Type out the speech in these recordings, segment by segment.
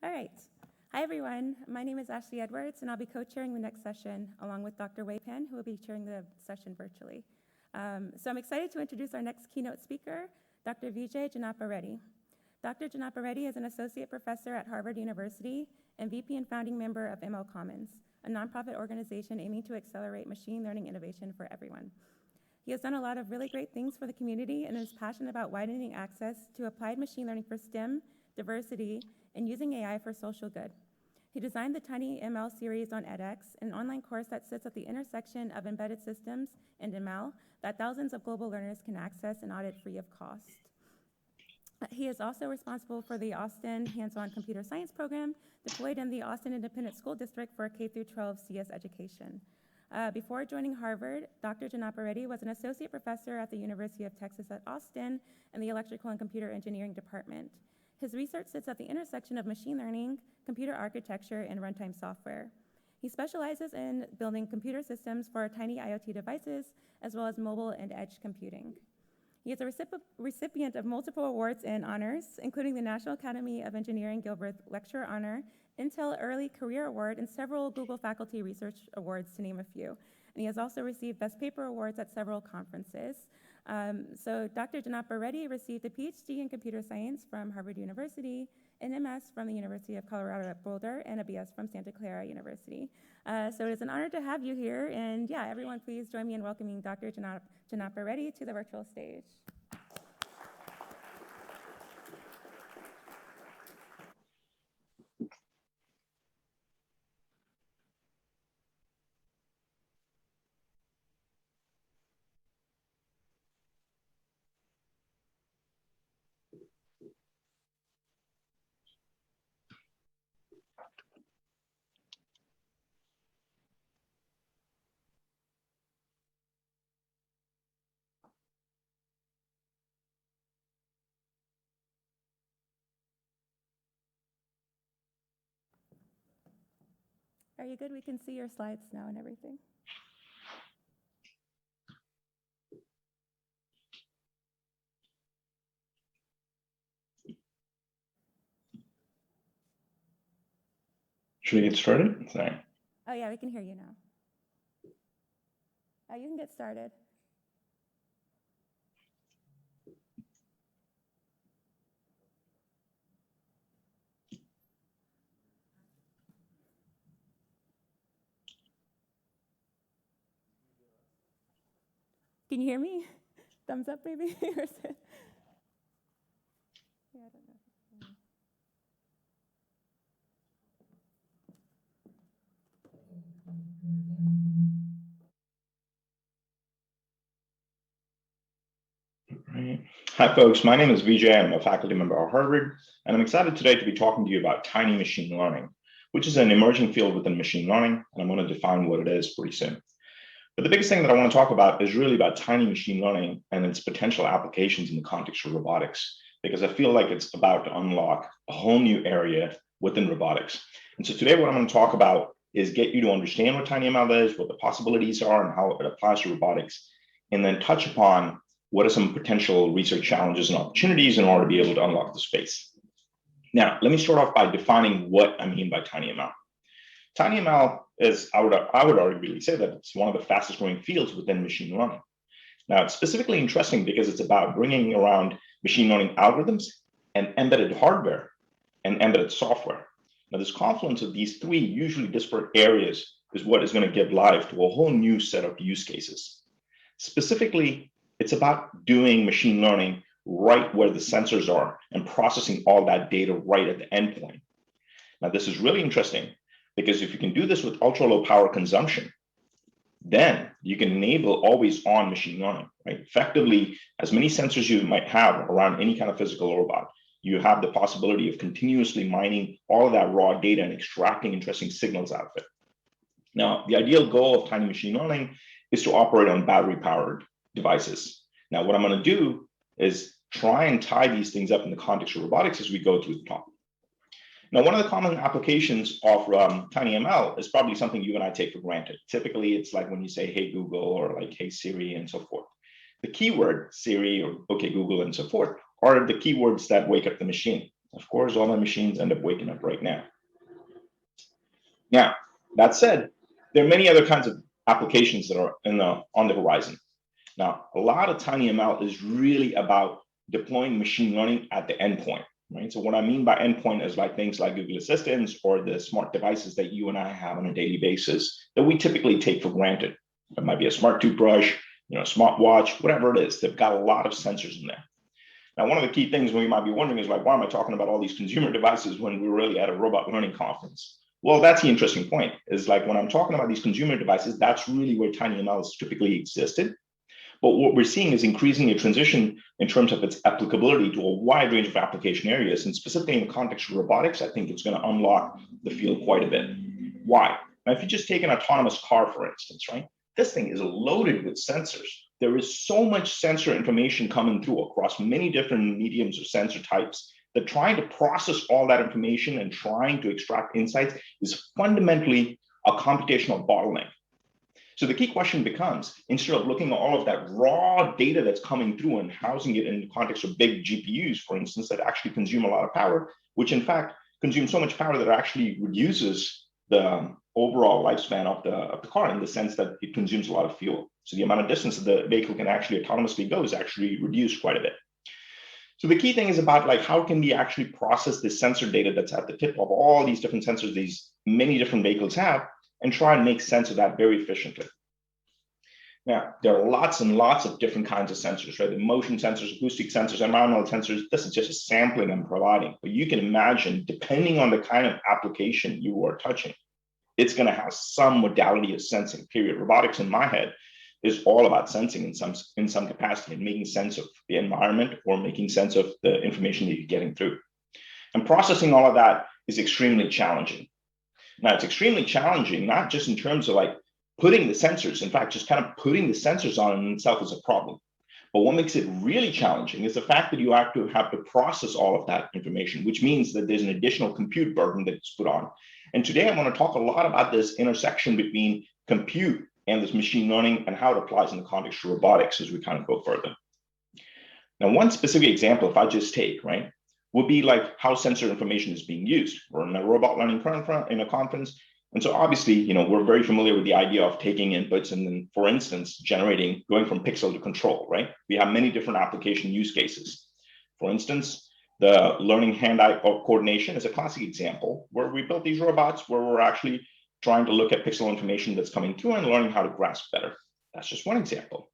All right. Hi, everyone. My name is Ashley Edwards, and I'll be co-chairing the next session along with Dr. Wei Pan, who will be chairing the session virtually. So I'm excited to introduce our next keynote speaker, Dr. Vijay Janapareti. Dr. Janapareti is an associate professor at Harvard University and VP and founding member of ML Commons, a nonprofit organization aiming to accelerate machine learning innovation for everyone. He has done a lot of really great things for the community and is passionate about widening access to applied machine learning for STEM, diversity, and using AI for social good. He designed the TinyML series on edX, an online course that sits at the intersection of embedded systems and ML that thousands of global learners can access and audit free of cost. He is also responsible for the Austin Hands-On Computer Science program deployed in the Austin Independent School District for K-12 CS education. Before joining Harvard, Dr. Janapareti was an associate professor at the University of Texas at Austin in the Electrical and Computer Engineering department. His research sits at the intersection of machine learning, computer architecture, and runtime software. He specializes in building computer systems for tiny IoT devices, as well as mobile and edge computing. He is a recipient of multiple awards and honors, including the National Academy of Engineering Gilbert Lecturer Honor, Intel Early Career Award, and several Google Faculty Research Awards, to name a few. And he has also received Best Paper Awards at several conferences. So Dr. Janapareti received a PhD in computer science from Harvard University, an MS from the University of Colorado at Boulder, and a BS from Santa Clara University. So it is an honor to have you here. And yeah, everyone please join me in welcoming Dr. Janapareti to the virtual stage. Are you good? We can see your slides now and everything. Should we get started? Sorry. Oh yeah, we can hear you now. You can get started. Can you hear me? Thumbs up, maybe? Yeah, I don't know. Right. Hi, folks. My name is Vijay. I'm a faculty member at Harvard, and I'm excited today to be talking to you about tiny machine learning, which is an emerging field within machine learning, and I'm going to define what it is pretty soon. But the biggest thing that I want to talk about is really about tiny machine learning and its potential applications in the context of robotics, because I feel like it's about to unlock a whole new area within robotics. And so today what I'm going to talk about is get you to understand what TinyML is, what the possibilities are, and how it applies to robotics, and then touch upon what are some potential research challenges and opportunities in order to be able to unlock the space. Now, let me start off by defining what I mean by TinyML. TinyML is, I would arguably say that it's one of the fastest growing fields within machine learning. Now, it's specifically interesting because it's about bringing around machine learning algorithms and embedded hardware and embedded software. Now, this confluence of these three usually disparate areas is what is going to give life to a whole new set of use cases. Specifically, it's about doing machine learning right where the sensors are and processing all that data right at the endpoint. Now, this is really interesting because if you can do this with ultra low power consumption, then you can enable always on machine learning, right? Effectively, as many sensors you might have around any kind of physical robot, you have the possibility of continuously mining all of that raw data and extracting interesting signals out of it. Now, the ideal goal of tiny machine learning is to operate on battery powered devices. Now, what I'm going to do is try and tie these things up in the context of robotics as we go through the talk. Now, one of the common applications of TinyML is probably something you and I take for granted. Typically, it's like when you say, hey, Google, or like, hey, Siri, and so forth. The keyword Siri or okay, Google, and so forth are the keywords that wake up the machine. Of course, all my machines end up waking up right now. Now, that said, there are many other kinds of applications that are on the horizon. Now, a lot of TinyML is really about deploying machine learning at the endpoint, right? So what I mean by endpoint is like things like Google Assistants or the smart devices that you and I have on a daily basis that we typically take for granted. It might be a smart toothbrush, a smart watch, whatever it is. They've got a lot of sensors in there. Now, one of the key things we might be wondering is like, why am I talking about all these consumer devices when we're really at a robot learning conference? Well, that's the interesting point, is like when I'm talking about these consumer devices, that's really where TinyML has typically existed. But what we're seeing is increasing a transition in terms of its applicability to a wide range of application areas. And specifically in the context of robotics, I think it's going to unlock the field quite a bit. Why? Now, if you just take an autonomous car, for instance, right? This thing is loaded with sensors. There is so much sensor information coming through across many different mediums or sensor types that trying to process all that information and trying to extract insights is fundamentally a computational bottleneck. So the key question becomes, instead of looking at all of that raw data that's coming through and housing it in the context of big GPUs, for instance, that actually consume a lot of power, which in fact consume so much power that it actually reduces the overall lifespan of the car in the sense that it consumes a lot of fuel. So the amount of distance that the vehicle can actually autonomously go is actually reduced quite a bit. So the key thing is about like, how can we actually process this sensor data that's at the tip of all these different sensors these many different vehicles have, and try and make sense of that very efficiently. Now, there are lots and lots of different kinds of sensors, right? The motion sensors, acoustic sensors, environmental sensors. This is just a sampling I'm providing. But you can imagine, depending on the kind of application you are touching, it's going to have some modality of sensing, period. Robotics in my head is all about sensing in some capacity and making sense of the environment or making sense of the information that you're getting through. And processing all of that is extremely challenging. Now, it's extremely challenging, not just in terms of like putting the sensors, in fact, just kind of putting the sensors on in itself is a problem. But what makes it really challenging is the fact that you have to process all of that information, which means that there's an additional compute burden that's put on. And today I want to talk a lot about this intersection between compute and this machine learning and how it applies in the context of robotics as we kind of go further. Now, one specific example, if I just take, right, would be like how sensor information is being used. We're in a robot learning in a conference. And so obviously, we're very familiar with the idea of taking inputs and then, for instance, going from pixel to control, right? We have many different application use cases. For instance, the learning hand-eye coordination is a classic example where we built these robots where we're actually trying to look at pixel information that's coming through and learning how to grasp better. That's just one example.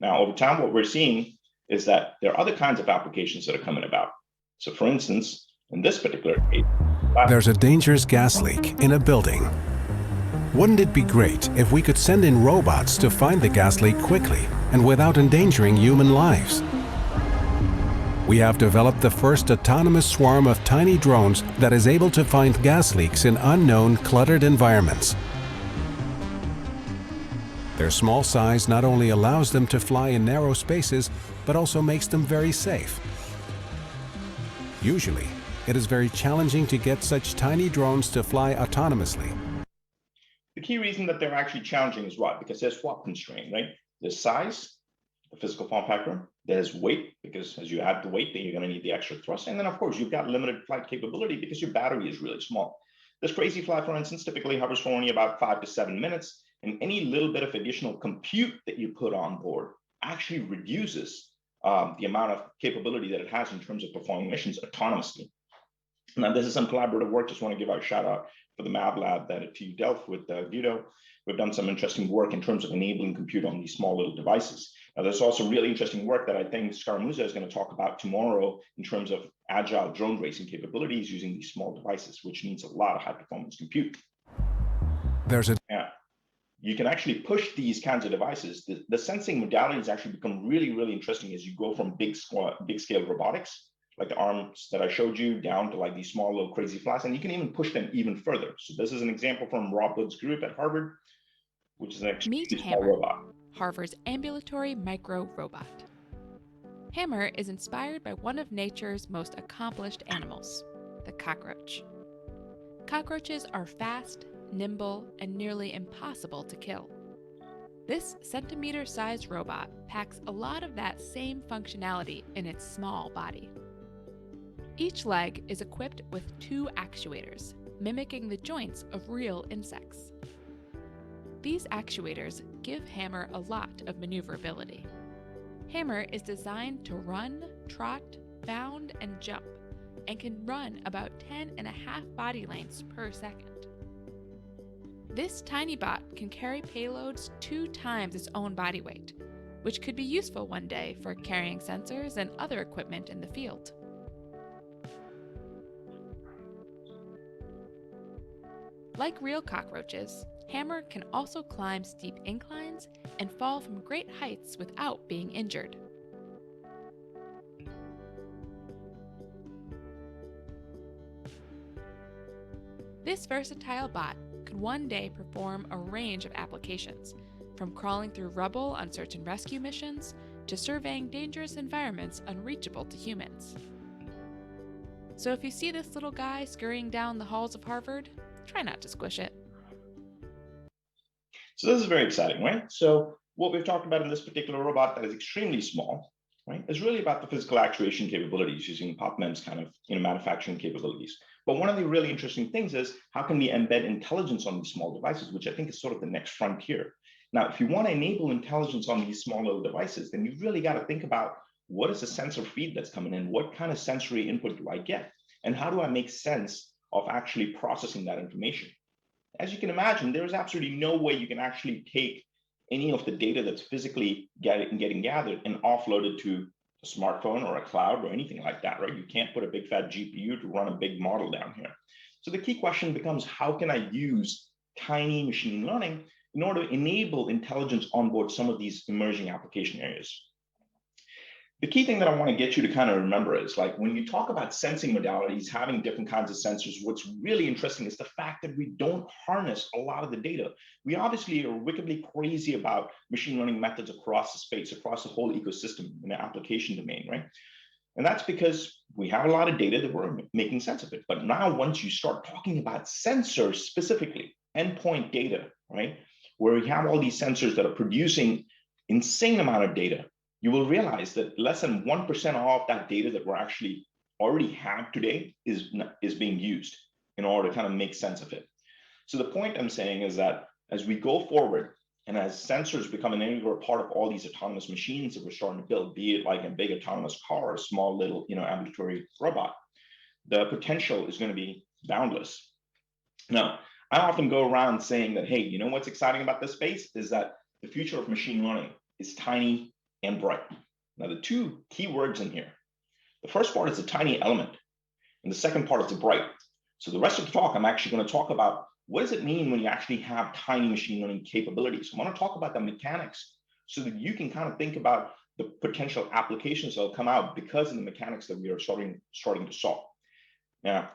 Now, over time, what we're seeing is that there are other kinds of applications that are coming about. So for instance, in this particular case, there's a dangerous gas leak in a building. Wouldn't it be great if we could send in robots to find the gas leak quickly and without endangering human lives? We have developed the first autonomous swarm of tiny drones that is able to find gas leaks in unknown, cluttered environments. Their small size not only allows them to fly in narrow spaces, but also makes them very safe. Usually, it is very challenging to get such tiny drones to fly autonomously. The key reason that they're actually challenging is what? Because there's swap constraint, right? There's size, the physical form factor, there's weight, because as you add the weight, then you're going to need the extra thrust. And then, of course, you've got limited flight capability because your battery is really small. This crazy fly, for instance, typically hovers for only about 5 to 7 minutes. And any little bit of additional compute that you put on board actually reduces the amount of capability that it has in terms of performing missions autonomously. Now, this is some collaborative work. Just want to give a shout out for the Mab Lab that at TU Delft with Guido. We've done some interesting work in terms of enabling compute on these small little devices. Now, there's also really interesting work that I think Scaramuza is going to talk about tomorrow in terms of agile drone racing capabilities using these small devices, which needs a lot of high performance compute. You can actually push these kinds of devices. The sensing modalities actually become really, really interesting as you go from big scale robotics, like the arms that I showed you, down to like these small little crazy flies, and you can even push them even further. So this is an example from Rob Wood's group at Harvard, which is an extremely small robot. Harvard's ambulatory micro robot. Hammer is inspired by one of nature's most accomplished animals, the cockroach. Cockroaches are fast, nimble, and nearly impossible to kill. This centimeter-sized robot packs a lot of that same functionality in its small body. Each leg is equipped with 2 actuators, mimicking the joints of real insects. These actuators give Hammer a lot of maneuverability. Hammer is designed to run, trot, bound, and jump, and can run about 10.5 body lengths per second. This tiny bot can carry payloads 2 times its own body weight, which could be useful one day for carrying sensors and other equipment in the field. Like real cockroaches, Hammer can also climb steep inclines and fall from great heights without being injured. This versatile bot could one day perform a range of applications, from crawling through rubble on search and rescue missions to surveying dangerous environments unreachable to humans. So if you see this little guy scurrying down the halls of Harvard, try not to squish it. So this is very exciting, right? So what we've talked about in this particular robot that is extremely small, right, is really about the physical actuation capabilities using Popman's kind of manufacturing capabilities. But one of the really interesting things is how can we embed intelligence on these small devices, which I think is sort of the next frontier. Now, if you want to enable intelligence on these small little devices, then you've really got to think about what is the sensor feed that's coming in? What kind of sensory input do I get? And how do I make sense of actually processing that information? As you can imagine, there is absolutely no way you can actually take any of the data that's physically getting gathered and offload it to a smartphone or a cloud or anything like that, right? You can't put a big fat GPU to run a big model down here. So the key question becomes, how can I use tiny machine learning in order to enable intelligence on board some of these emerging application areas? The key thing that I want to get you to kind of remember is, like, when you talk about sensing modalities, having different kinds of sensors, what's really interesting is the fact that we don't harness a lot of the data. We obviously are wickedly crazy about machine learning methods across the space, across the whole ecosystem in the application domain, right? And that's because we have a lot of data that we're making sense of it. But now once you start talking about sensors specifically, endpoint data, right, where we have all these sensors that are producing insane amount of data, you will realize that less than 1% of all of that data that we're actually already have today is being used in order to kind of make sense of it. So the point I'm saying is that as we go forward and as sensors become an integral part of all these autonomous machines that we're starting to build, be it like a big autonomous car or a small little ambulatory robot, the potential is going to be boundless. Now, I often go around saying that, hey, you know what's exciting about this space is that the future of machine learning is tiny and bright. Now, the 2 key words in here, the first part is the tiny element, and the second part is the bright. So the rest of the talk, I'm actually going to talk about what does it mean when you actually have tiny machine learning capabilities. I want to talk about the mechanics so that you can kind of think about the potential applications that will come out because of the mechanics that we are starting to solve. Now,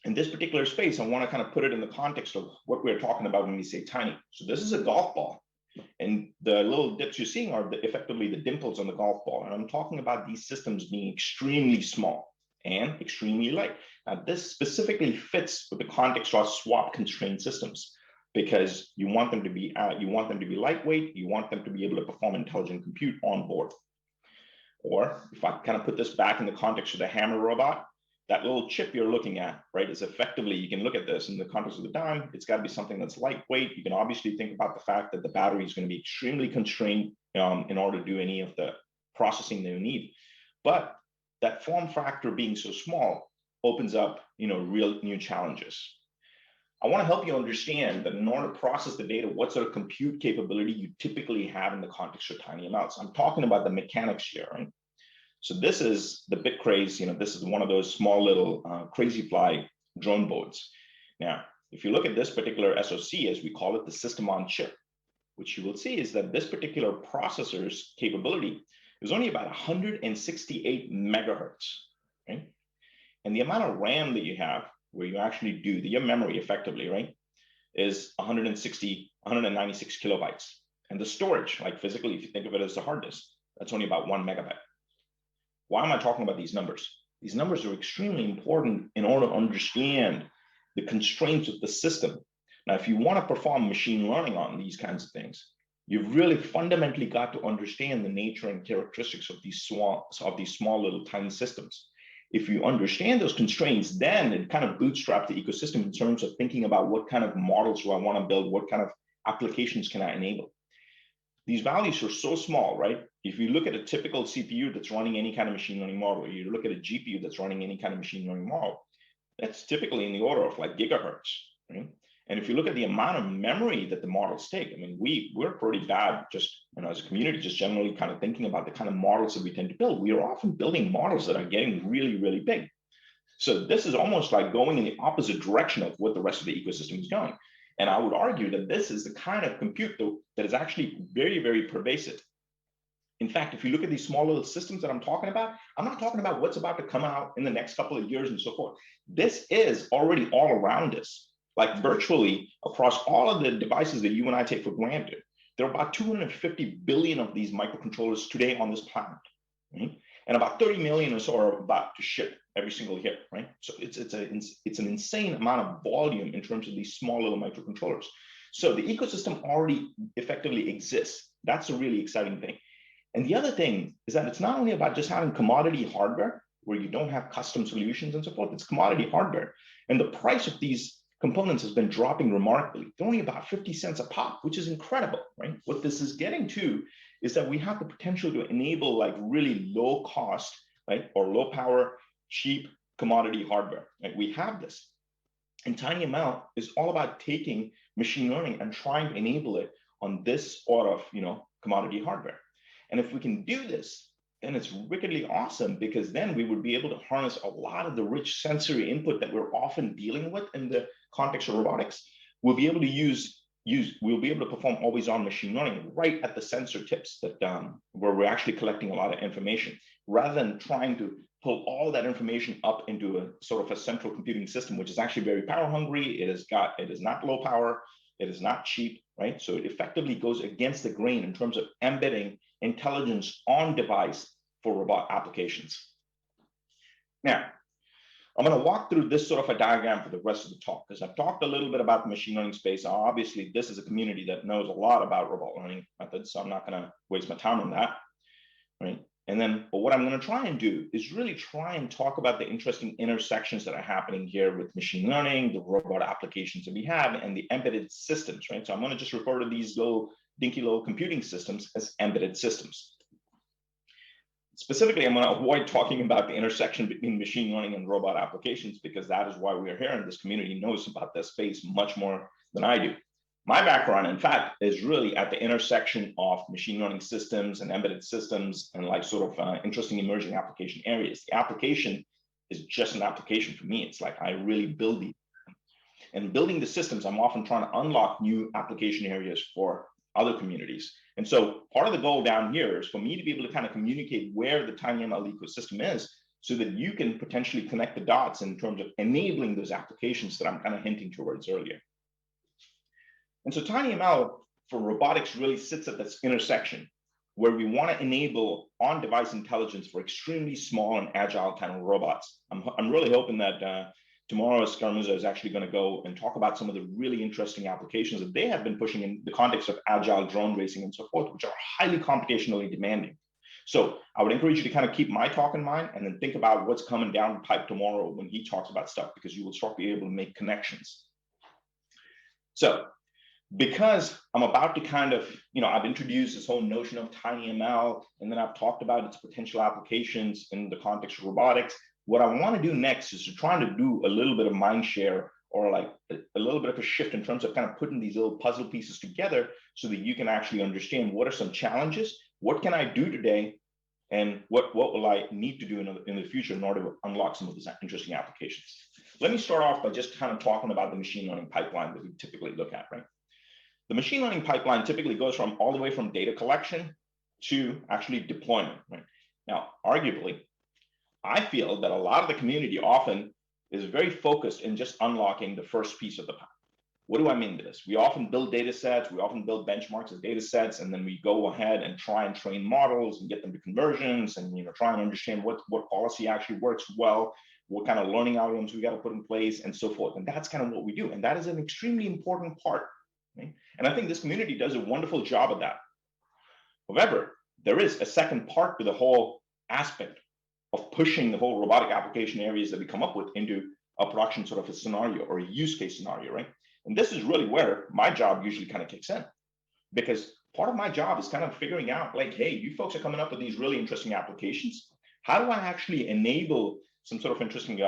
in this particular space, I want to kind of put it in the context of what we're talking about when we say tiny. So this is a golf ball. And the little dips you're seeing are effectively the dimples on the golf ball. And I'm talking about these systems being extremely small and extremely light. Now, this specifically fits with the context of swap constrained systems, because you want them to be lightweight. You want them to be able to perform intelligent compute on board. Or if I kind of put this back in the context of the Hammer robot, that little chip you're looking at, right, is effectively, you can look at this in the context of the dime, it's got to be something that's lightweight. You can obviously think about the fact that the battery is going to be extremely constrained in order to do any of the processing that you need. But that form factor being so small opens up, real new challenges. I want to help you understand that in order to process the data, what sort of compute capability you typically have in the context of TinyML. So I'm talking about the mechanics here, right? So this is the bit craze. This is one of those small little crazy fly drone boards. Now, if you look at this particular SoC, as we call it, the system on chip, what you will see is that this particular processor's capability is only about 168 megahertz, right? And the amount of RAM that you have, where you actually do your memory effectively, right, is 196 kilobytes. And the storage, like physically, if you think of it as a hard disk, that's only about 1 megabyte. Why am I talking about these numbers? These numbers are extremely important in order to understand the constraints of the system. Now, if you want to perform machine learning on these kinds of things, you've really fundamentally got to understand the nature and characteristics of these small little tiny systems. if you understand those constraints, then it kind of bootstraps the ecosystem in terms of thinking about what kind of models do I want to build, what kind of applications can I enable. These values are so small, right? If you look at a typical CPU that's running any kind of machine learning model, or you look at a GPU that's running any kind of machine learning model, that's typically in the order of like gigahertz, right? And if you look at the amount of memory that the models take, I mean, we're pretty bad just, as a community, just generally kind of thinking about the kind of models that we tend to build. We are often building models that are getting really, really big. So this is almost like going in the opposite direction of what the rest of the ecosystem is going. And I would argue that this is the kind of compute that is actually very, very pervasive. In fact, if you look at these small little systems that I'm talking about, I'm not talking about what's about to come out in the next couple of years and so forth. This is already all around us, like virtually across all of the devices that you and I take for granted. There are about 250 billion of these microcontrollers today on this planet, right? And about 30 million or so are about to ship every single year, right? So it's an insane amount of volume in terms of these small little microcontrollers. So the ecosystem already effectively exists. That's a really exciting thing. And the other thing is that it's not only about just having commodity hardware where you don't have custom solutions and so forth, it's commodity hardware. And the price of these components has been dropping remarkably. They're only about 50 cents a pop, which is incredible, right? What this is getting to is that we have the potential to enable like really low cost, right? Or low power, cheap commodity hardware, right? We have this. And TinyML is all about taking machine learning and trying to enable it on this sort of, commodity hardware. And if we can do this, then it's wickedly awesome, because then we would be able to harness a lot of the rich sensory input that we're often dealing with in the context of robotics. We'll be able to we'll be able to perform always on machine learning right at the sensor tips that where we're actually collecting a lot of information, rather than trying to pull all that information up into a sort of a central computing system, which is actually very power hungry. It is not low power. It is not cheap, right? So it effectively goes against the grain in terms of embedding intelligence on device for robot applications. Now, I'm going to walk through this sort of a diagram for the rest of the talk, because I've talked a little bit about the machine learning space. Obviously, this is a community that knows a lot about robot learning methods, so I'm not going to waste my time on that, right? But what I'm going to try and do is really try and talk about the interesting intersections that are happening here with machine learning, the robot applications that we have, and the embedded systems, right? So I'm going to just refer to these dinky little computing systems as embedded systems. Specifically, I'm going to avoid talking about the intersection between machine learning and robot applications, because that is why we are here, and this community knows about this space much more than I do. My background, in fact, is really at the intersection of machine learning systems and embedded systems and like sort of interesting emerging application areas. The application is just an application for me. It's like I really build these. And building the systems, I'm often trying to unlock new application areas for other communities. And so part of the goal down here is for me to be able to kind of communicate where the TinyML ecosystem is, so that you can potentially connect the dots in terms of enabling those applications that I'm kind of hinting towards earlier. And so TinyML for robotics really sits at this intersection where we want to enable on-device intelligence for extremely small and agile kind of robots. I'm really hoping that tomorrow Scarmuzza is actually going to go and talk about some of the really interesting applications that they have been pushing in the context of agile drone racing and so forth, which are highly computationally demanding. So I would encourage you to kind of keep my talk in mind and then think about what's coming down the pipe tomorrow when he talks about stuff, because you will start to be able to make connections. So because I'm about to kind of, I've introduced this whole notion of TinyML, and then I've talked about its potential applications in the context of robotics. What I want to do next is to try to do a little bit of mind share, or like a little bit of a shift in terms of kind of putting these little puzzle pieces together so that you can actually understand what are some challenges, what can I do today, and what will I need to do in the future in order to unlock some of these interesting applications. Let me start off by just kind of talking about the machine learning pipeline that we typically look at, right? The machine learning pipeline typically goes all the way from data collection to actually deployment, right? Now, arguably, I feel that a lot of the community often is very focused in just unlocking the first piece of the pipe. What do I mean by this? We often build data sets, we often build benchmarks of data sets, and then we go ahead and try and train models and get them to conversions, and try and understand what policy actually works well, what kind of learning algorithms we got to put in place, and so forth. And that's kind of what we do. And that is an extremely important part. Right? And I think this community does a wonderful job of that. However, there is a second part to the whole aspect, of pushing the whole robotic application areas that we come up with into a production sort of a scenario or a use case scenario, right? And this is really where my job usually kind of kicks in, because part of my job is kind of figuring out like, hey, you folks are coming up with these really interesting applications. How do I actually enable some sort of interesting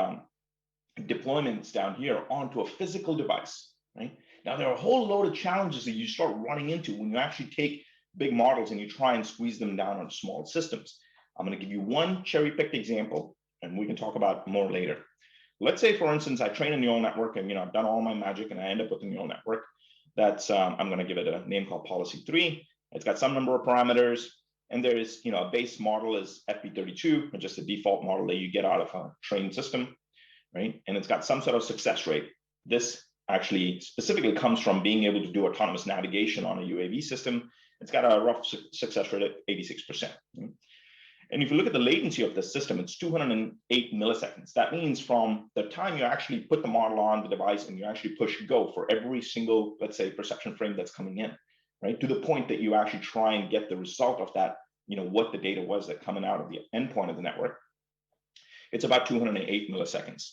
deployments down here onto a physical device, right? Now, there are a whole load of challenges that you start running into when you actually take big models and you try and squeeze them down on small systems. I'm going to give you one cherry-picked example, and we can talk about more later. Let's say, for instance, I train a neural network, and I've done all my magic, and I end up with a neural network that's I'm going to give it a name called policy 3. It's got some number of parameters, and there is a base model is FP32, just a default model that you get out of a trained system, right? And it's got some sort of success rate. This actually specifically comes from being able to do autonomous navigation on a UAV system. It's got a rough success rate of 86%. And if you look at the latency of the system, it's 208 milliseconds. That means from the time you actually put the model on the device and you actually push go for every single, let's say, perception frame that's coming in, right, to the point that you actually try and get the result of that, what the data was that coming out of the endpoint of the network, it's about 208 milliseconds.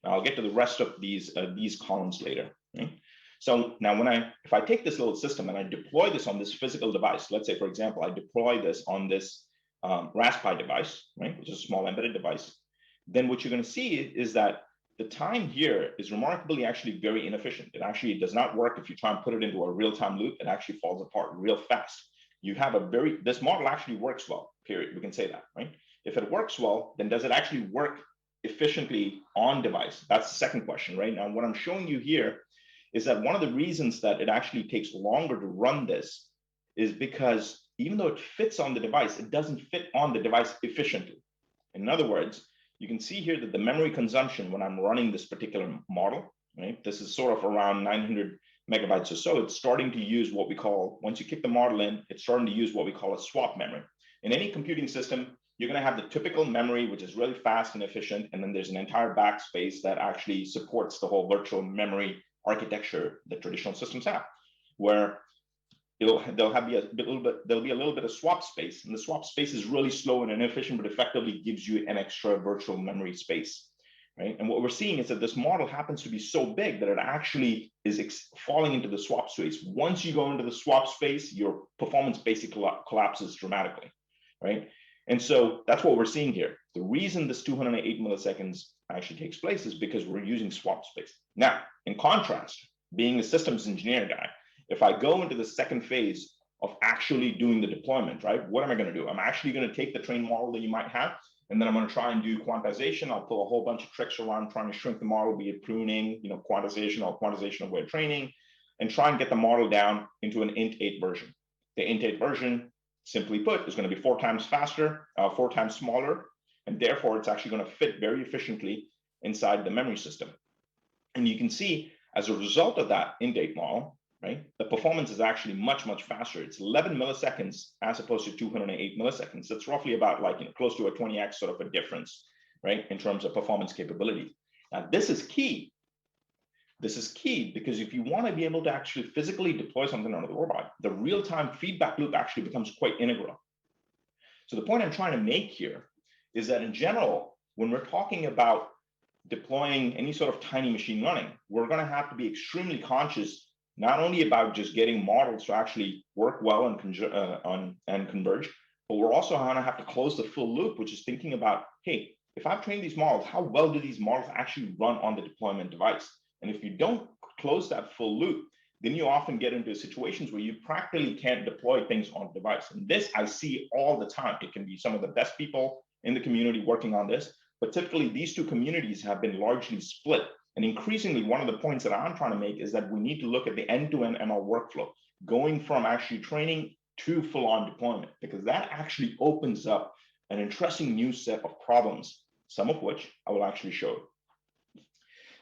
Now I'll get to the rest of these columns later. Right? So now if I take this little system and I deploy this on this physical device, let's say, for example, I deploy this on this Raspberry device, right, which is a small embedded device, then what you're going to see is that the time here is remarkably actually very inefficient. It actually does not work if you try and put it into a real-time loop. It actually falls apart real fast. You have this model actually works well, period. We can say that, right? If it works well, then does it actually work efficiently on device? That's the second question, right? Now, what I'm showing you here is that one of the reasons that it actually takes longer to run this is because even though it fits on the device, it doesn't fit on the device efficiently. In other words, you can see here that the memory consumption when I'm running this particular model, right, this is sort of around 900 megabytes or so. It's starting to use what we call, once you kick the model in, it's starting to use what we call a swap memory. In any computing system, you're going to have the typical memory, which is really fast and efficient, and then there's an entire backspace that actually supports the whole virtual memory architecture that traditional systems have, where there'll be a little bit of swap space, and the swap space is really slow and inefficient, but effectively gives you an extra virtual memory space, right? And what we're seeing is that this model happens to be so big that it actually is falling into the swap space. Once you go into the swap space, your performance basically collapses dramatically, right? And so that's what we're seeing here. The reason this 208 milliseconds actually takes place is because we're using swap space. Now, in contrast, being a systems engineer guy, if I go into the second phase of actually doing the deployment, right, what am I going to do? I'm actually going to take the trained model that you might have, and then I'm going to try and do quantization. I'll pull a whole bunch of tricks around trying to shrink the model, be it pruning, quantization or quantization of weight training, and try and get the model down into an int8 version. The int8 version, simply put, is going to be 4 times faster, 4 times smaller, and therefore it's actually going to fit very efficiently inside the memory system. And you can see as a result of that int8 model, right, the performance is actually much, much faster. It's 11 milliseconds as opposed to 208 milliseconds. That's roughly about close to a 20x sort of a difference, right, in terms of performance capability. Now, this is key. This is key because if you want to be able to actually physically deploy something onto the robot, the real-time feedback loop actually becomes quite integral. So the point I'm trying to make here is that in general, when we're talking about deploying any sort of tiny machine learning, we're going to have to be extremely conscious not only about just getting models to actually work well and converge, but we're also going to have to close the full loop, which is thinking about, hey, if I've trained these models, how well do these models actually run on the deployment device? And if you don't close that full loop, then you often get into situations where you practically can't deploy things on the device. And this I see all the time. It can be some of the best people in the community working on this, but typically these two communities have been largely split. And increasingly, one of the points that I'm trying to make is that we need to look at the end-to-end ML workflow, going from actually training to full-on deployment, because that actually opens up an interesting new set of problems, some of which I will actually show.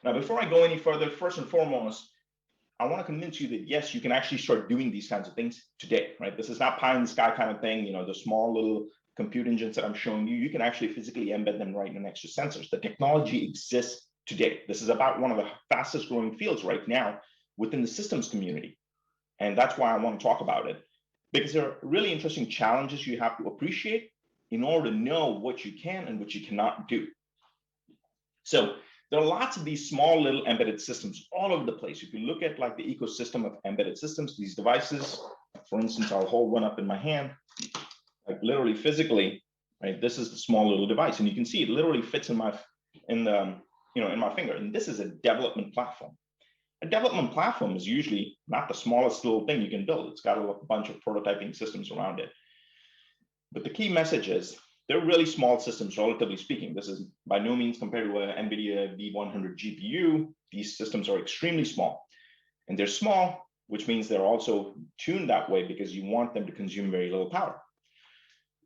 Now, before I go any further, first and foremost, I want to convince you that, yes, you can actually start doing these kinds of things today, right? This is not pie in the sky kind of thing. The small little compute engines that I'm showing you, you can actually physically embed them right next to sensors. The technology exists today. This is about one of the fastest growing fields right now within the systems community. And that's why I want to talk about it, because there are really interesting challenges you have to appreciate in order to know what you can and what you cannot do. So there are lots of these small little embedded systems all over the place. If you look at like the ecosystem of embedded systems, these devices, for instance, I'll hold one up in my hand, like literally physically, right? This is the small little device, and you can see it literally fits in my finger. And this is a development platform. A development platform is usually not the smallest little thing you can build. It's got a bunch of prototyping systems around it. But the key message is they're really small systems, relatively speaking. This is by no means compared to an NVIDIA V100 GPU. These systems are extremely small. And they're small, which means they're also tuned that way because you want them to consume very little power.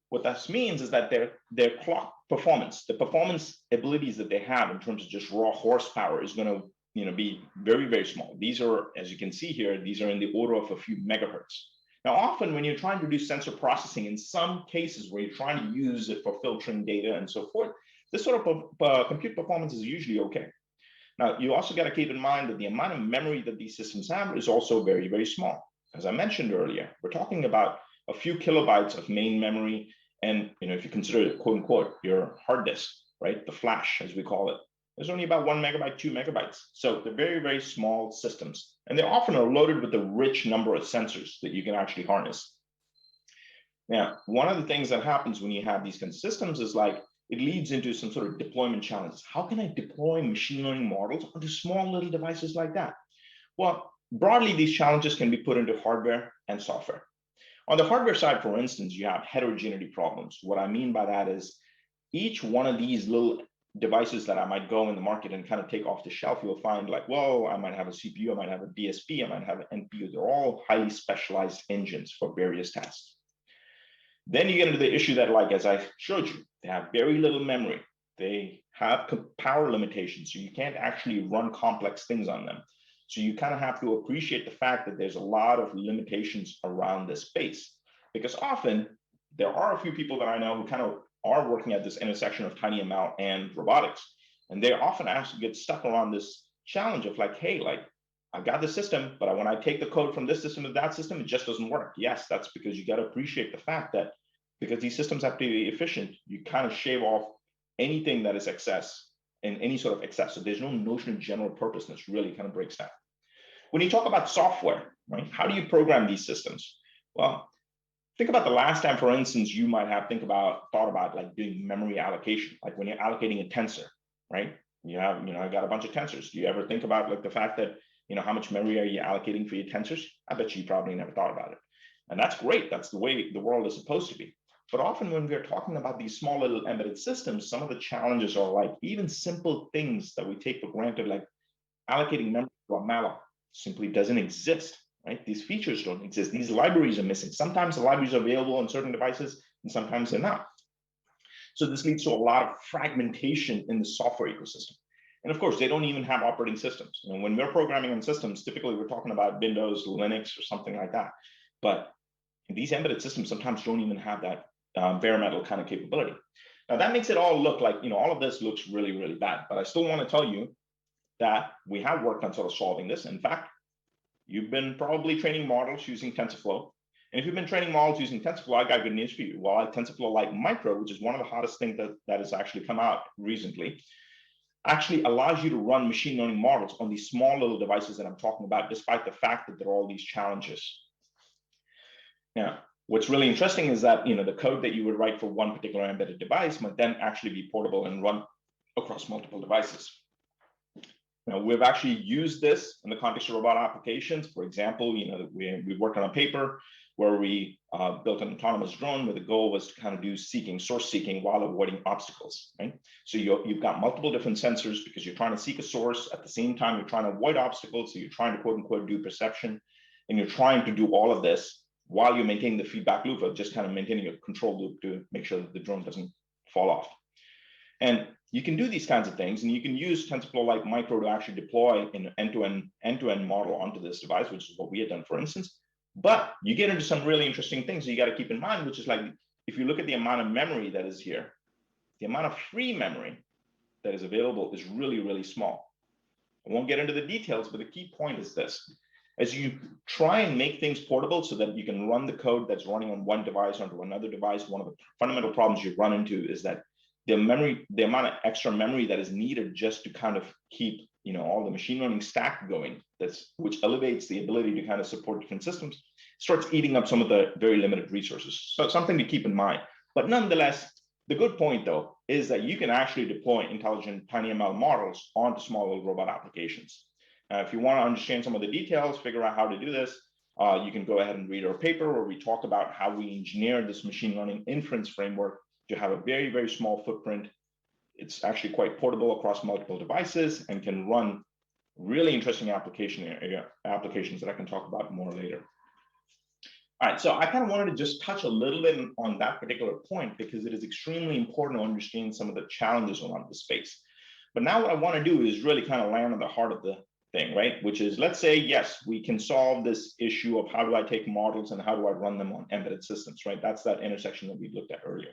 What that means is that their clock performance, the performance abilities that they have in terms of just raw horsepower is going to be very, very small. These are, as you can see here, these are in the order of a few megahertz. Now, often when you're trying to do sensor processing, in some cases where you're trying to use it for filtering data and so forth, this sort of compute performance is usually okay. Now, you also got to keep in mind that the amount of memory that these systems have is also very, very small. As I mentioned earlier, we're talking about a few kilobytes of main memory. And if you consider it, quote unquote, your hard disk, right? The flash, as we call it, there's only about 1 megabyte, 2 megabytes. So they're very, very small systems. And they often are loaded with a rich number of sensors that you can actually harness. Now, one of the things that happens when you have these kind of systems is like, it leads into some sort of deployment challenges. How can I deploy machine learning models onto small little devices like that? Well, broadly, these challenges can be put into hardware and software. On the hardware side, for instance, you have heterogeneity problems. What I mean by that is each one of these little devices that I might go in the market and kind of take off the shelf, you'll find like, well, I might have a CPU, I might have a DSP, I might have an NPU. They're all highly specialized engines for various tasks. Then you get into the issue that, like, as I showed you, they have very little memory. They have power limitations, so you can't actually run complex things on them. So you kind of have to appreciate the fact that there's a lot of limitations around this space, because often there are a few people that I know who kind of are working at this intersection of TinyML and robotics. And they often actually get stuck around this challenge of like, hey, like, I've got the system, but when I take the code from this system to that system, it just doesn't work. Yes, that's because you got to appreciate the fact that because these systems have to be efficient, you kind of shave off anything that is excess and any sort of excess. So there's no notion of general purposeness really kind of breaks down. When you talk about software, right, how do you program these systems? Well, think about the last time, for instance, you might have thought about like doing memory allocation, like when you're allocating a tensor, right? You have, I got a bunch of tensors. Do you ever think about like the fact that, how much memory are you allocating for your tensors? I bet you probably never thought about it. And that's great. That's the way the world is supposed to be. But often when we're talking about these small little embedded systems, some of the challenges are like even simple things that we take for granted, like allocating memory to a malloc simply doesn't exist, right? These features don't exist. These libraries are missing. Sometimes the libraries are available on certain devices and sometimes they're not. So this leads to a lot of fragmentation in the software ecosystem. And of course, they don't even have operating systems. When we're programming on systems, typically we're talking about Windows, Linux, or something like that. But these embedded systems sometimes don't even have that bare metal kind of capability. Now that makes it all look like, all of this looks really, really bad. But I still want to tell you that we have worked on sort of solving this. In fact, you've been probably training models using TensorFlow. And if you've been training models using TensorFlow, I got good news for you. Well, TensorFlow Lite Micro, which is one of the hottest things that has actually come out recently, actually allows you to run machine learning models on these small little devices that I'm talking about, despite the fact that there are all these challenges. Now, what's really interesting is that the code that you would write for one particular embedded device might then actually be portable and run across multiple devices. Now, we've actually used this in the context of robot applications. For example, we worked on a paper where we built an autonomous drone where the goal was to kind of do source seeking while avoiding obstacles, right? So you've got multiple different sensors because you're trying to seek a source. At the same time, you're trying to avoid obstacles. So you're trying to quote unquote do perception. And you're trying to do all of this while you're maintaining the feedback loop of just kind of maintaining a control loop to make sure that the drone doesn't fall off. And you can do these kinds of things, and you can use TensorFlow Lite Micro to actually deploy an end-to-end model onto this device, which is what we had done, for instance. But you get into some really interesting things that you got to keep in mind, which is like, if you look at the amount of memory that is here, the amount of free memory that is available is really, really small. I won't get into the details, but the key point is this. as you try and make things portable so that you can run the code that's running on one device onto another device, one of the fundamental problems you run into is that the amount of extra memory that is needed just to kind of keep, all the machine learning stack going, which elevates the ability to kind of support different systems, starts eating up some of the very limited resources. So something to keep in mind. But nonetheless, the good point though is that you can actually deploy intelligent TinyML models onto small little robot applications. If you want to understand some of the details, figure out how to do this, you can go ahead and read our paper where we talk about how we engineer this machine learning inference framework to have a very, very small footprint. It's actually quite portable across multiple devices and can run really interesting applications that I can talk about more later. All right, so I kind of wanted to just touch a little bit on that particular point because it is extremely important to understand some of the challenges around the space. But now what I want to do is really kind of land on the heart of the thing, right? Which is, let's say, yes, we can solve this issue of how do I take models and how do I run them on embedded systems, right? That's that intersection that we looked at earlier.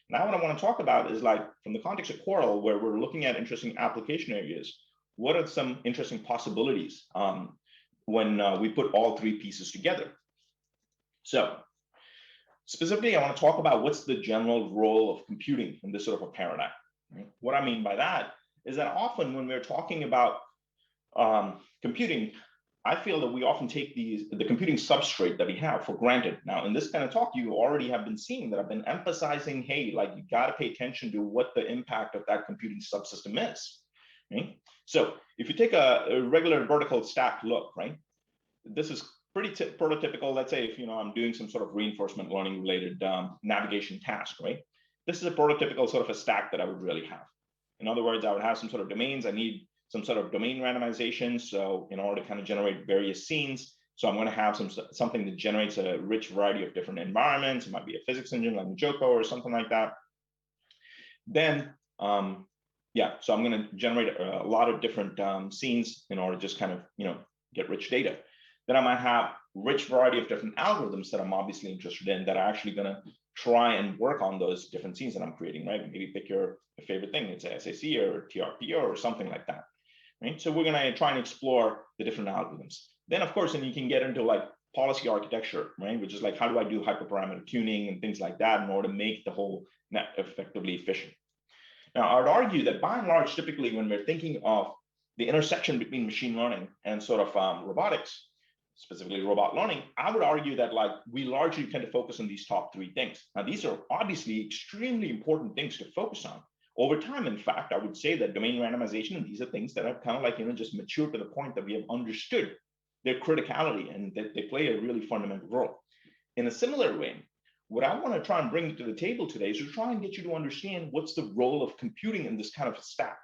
Now what I want to talk about is, like, from the context of Coral, where we're looking at interesting application areas, what are some interesting possibilities when we put all three pieces together? So specifically, I want to talk about what's the general role of computing in this sort of a paradigm. Right? What I mean by that is that often when we're talking about computing, I feel that we often take the computing substrate that we have for granted. Now, in this kind of talk, you already have been seeing that I've been emphasizing, hey, like, you got to pay attention to what the impact of that computing subsystem is. Right? So if you take a regular vertical stack look, right, this is pretty prototypical. Let's say if I'm doing some sort of reinforcement learning related navigation task, right? This is a prototypical sort of a stack that I would really have. In other words, I would have some sort of domains. I need some sort of domain randomization. So in order to kind of generate various scenes, so I'm going to have something that generates a rich variety of different environments. It might be a physics engine like Joko or something like that. Then, so I'm going to generate a lot of different scenes in order to just kind of, get rich data. Then I might have rich variety of different algorithms that I'm obviously interested in that are actually going to try and work on those different scenes that I'm creating, right? Maybe pick your favorite thing, it's SAC or TRPO or something like that. Right? So we're going to try and explore the different algorithms. Then, of course, and you can get into like policy architecture, right? Which is like, how do I do hyperparameter tuning and things like that in order to make the whole net effectively efficient? Now, I would argue that by and large, typically when we're thinking of the intersection between machine learning and sort of robotics, specifically robot learning, I would argue that like we largely tend to focus on these top three things. Now, these are obviously extremely important things to focus on. Over time, in fact, I would say that domain randomization, and these are things that have kind of like, just matured to the point that we have understood their criticality and that they play a really fundamental role. In a similar way, what I want to try and bring to the table today is to try and get you to understand what's the role of computing in this kind of a stack.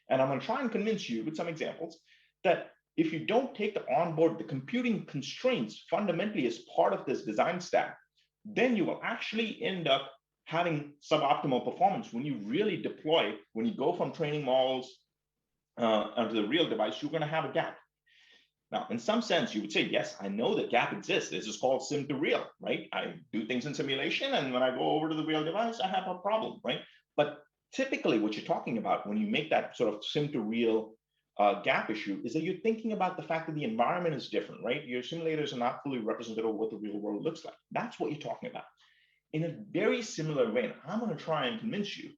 And I'm going to try and convince you with some examples that if you don't take on board the computing constraints fundamentally as part of this design stack, then you will actually end up having suboptimal performance when you really deploy, when you go from training models onto the real device, you're going to have a gap. Now, in some sense, you would say, yes, I know that gap exists. This is called sim to real, right? I do things in simulation, and when I go over to the real device, I have a problem, right? But typically what you're talking about when you make that sort of sim to real gap issue is that you're thinking about the fact that the environment is different, right? Your simulators are not fully representative of what the real world looks like. That's what you're talking about. In a very similar way, I'm going to try and convince you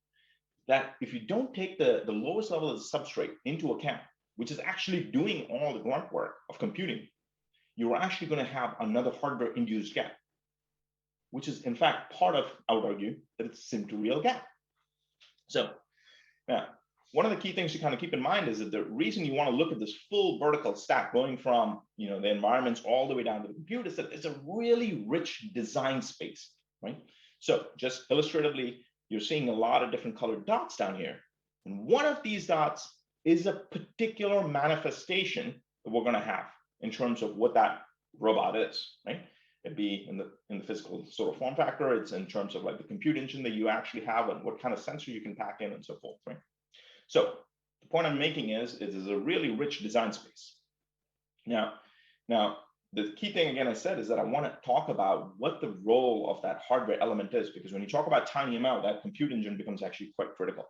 that if you don't take the lowest level of the substrate into account, which is actually doing all the grunt work of computing, you're actually going to have another hardware-induced gap, which is in fact part of, I would argue, that it's a sim-to-real gap. So now, one of the key things to kind of keep in mind is that the reason you want to look at this full vertical stack going from the environments all the way down to the compute is that it's a really rich design space, right? So just illustratively, you're seeing a lot of different colored dots down here. And one of these dots is a particular manifestation that we're going to have in terms of what that robot is, right? It'd be in the physical sort of form factor. It's in terms of like the compute engine that you actually have and what kind of sensor you can pack in and so forth, right? So the point I'm making is it is a really rich design space. Now, the key thing, again, I said, is that I want to talk about what the role of that hardware element is, because when you talk about TinyML, that compute engine becomes actually quite critical.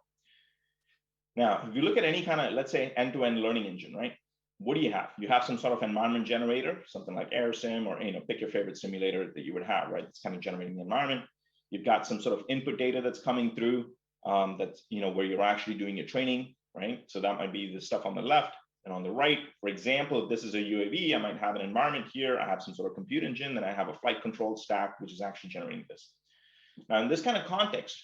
Now, if you look at any kind of, let's say, end-to-end learning engine, right? what do you have? You have some sort of environment generator, something like AirSim, or pick your favorite simulator that you would have, right? It's kind of generating the environment. You've got some sort of input data that's coming through, that's where you're actually doing your training, right? So that might be the stuff on the left and on the right. For example, if this is a UAV, I might have an environment here. I have some sort of compute engine, then I have a flight control stack, which is actually generating this. Now, in this kind of context,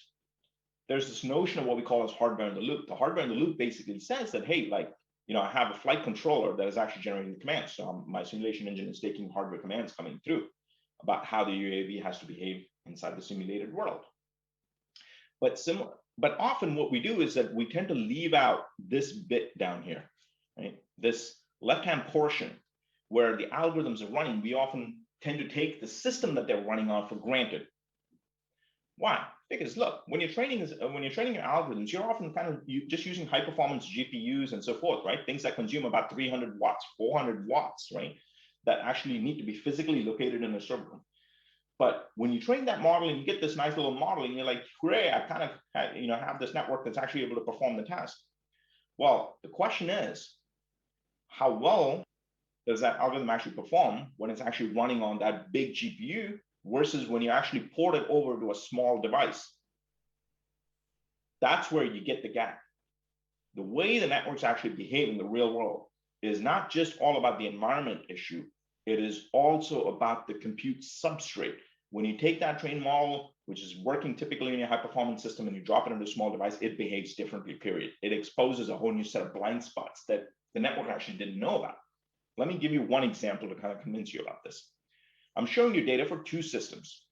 there's this notion of what we call as hardware in the loop. The hardware in the loop basically says that, hey, like, I have a flight controller that is actually generating the commands. So my simulation engine is taking hardware commands coming through about how the UAV has to behave inside the simulated world. But often what we do is that we tend to leave out this bit down here, right? This left-hand portion where the algorithms are running, we often tend to take the system that they're running on for granted. Why? Because look, when you're training your algorithms, you're often kind of just using high performance GPUs and so forth, right? Things that consume about 300 watts, 400 watts, right? That actually need to be physically located in a server room. But when you train that model and you get this nice little model and you're like, hooray, I kind of have this network that's actually able to perform the task. Well, the question is, how well does that algorithm actually perform when it's actually running on that big GPU versus when you actually port it over to a small device? That's where you get the gap. The way the networks actually behave in the real world is not just all about the environment issue. It is also about the compute substrate. When you take that trained model, which is working typically in your high performance system, and you drop it into a small device, it behaves differently, period. It exposes a whole new set of blind spots that the network actually didn't know about. Let me give you one example to kind of convince you about this. I'm showing you data for two systems.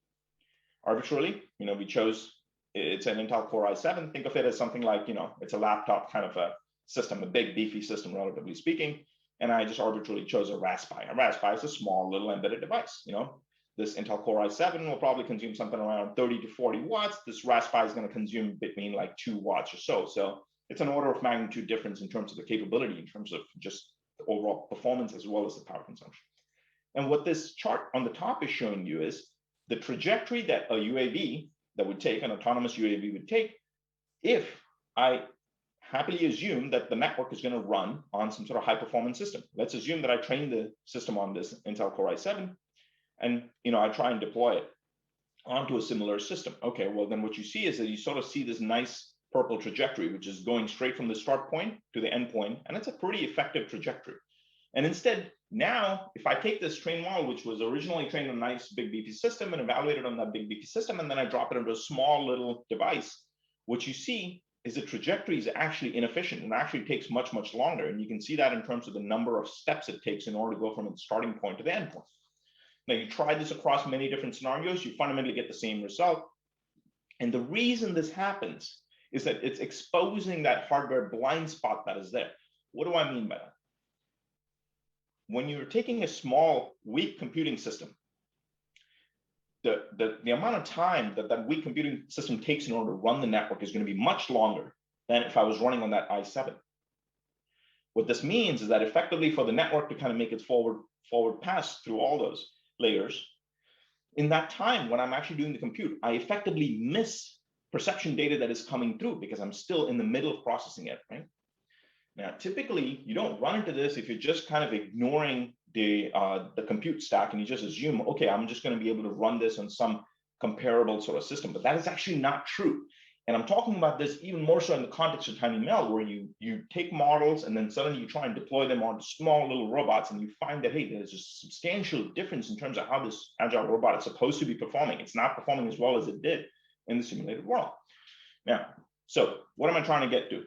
Arbitrarily, we chose, it's an Intel Core i7. Think of it as something like, it's a laptop kind of a system, a big beefy system, relatively speaking. And I just arbitrarily chose a Raspberry. A Raspberry is a small little embedded device. This Intel Core i7 will probably consume something around 30 to 40 watts. This Raspberry is going to consume between like 2 watts or so. So it's an order of magnitude difference in terms of the capability, in terms of just the overall performance as well as the power consumption. And what this chart on the top is showing you is the trajectory that a UAV that would take, an autonomous UAV would take, if I happily assume that the network is going to run on some sort of high performance system. Let's assume that I train the system on this Intel Core i7, and I try and deploy it onto a similar system. Okay, well then what you see is that you sort of see this nice purple trajectory, which is going straight from the start point to the end point, and it's a pretty effective trajectory. And instead, now, if I take this trained model, which was originally trained on a nice big beefy system and evaluated on that big beefy system, and then I drop it into a small little device, what you see is the trajectory is actually inefficient and actually takes much, much longer. And you can see that in terms of the number of steps it takes in order to go from its starting point to the end point. Now, you try this across many different scenarios, you fundamentally get the same result. And the reason this happens is that it's exposing that hardware blind spot that is there. What do I mean by that? When you're taking a small, weak computing system, the amount of time that weak computing system takes in order to run the network is going to be much longer than if I was running on that i7. What this means is that effectively for the network to kind of make its forward pass through all those layers, in that time when I'm actually doing the compute, I effectively miss perception data that is coming through because I'm still in the middle of processing it, right? Now, typically, you don't run into this if you're just kind of ignoring the compute stack and you just assume, okay, I'm just going to be able to run this on some comparable sort of system. But that is actually not true. And I'm talking about this even more so in the context of TinyML, where you take models and then suddenly you try and deploy them onto small little robots, and you find that, hey, there's a substantial difference in terms of how this agile robot is supposed to be performing. It's not performing as well as it did in the simulated world. Now, so what am I trying to get to?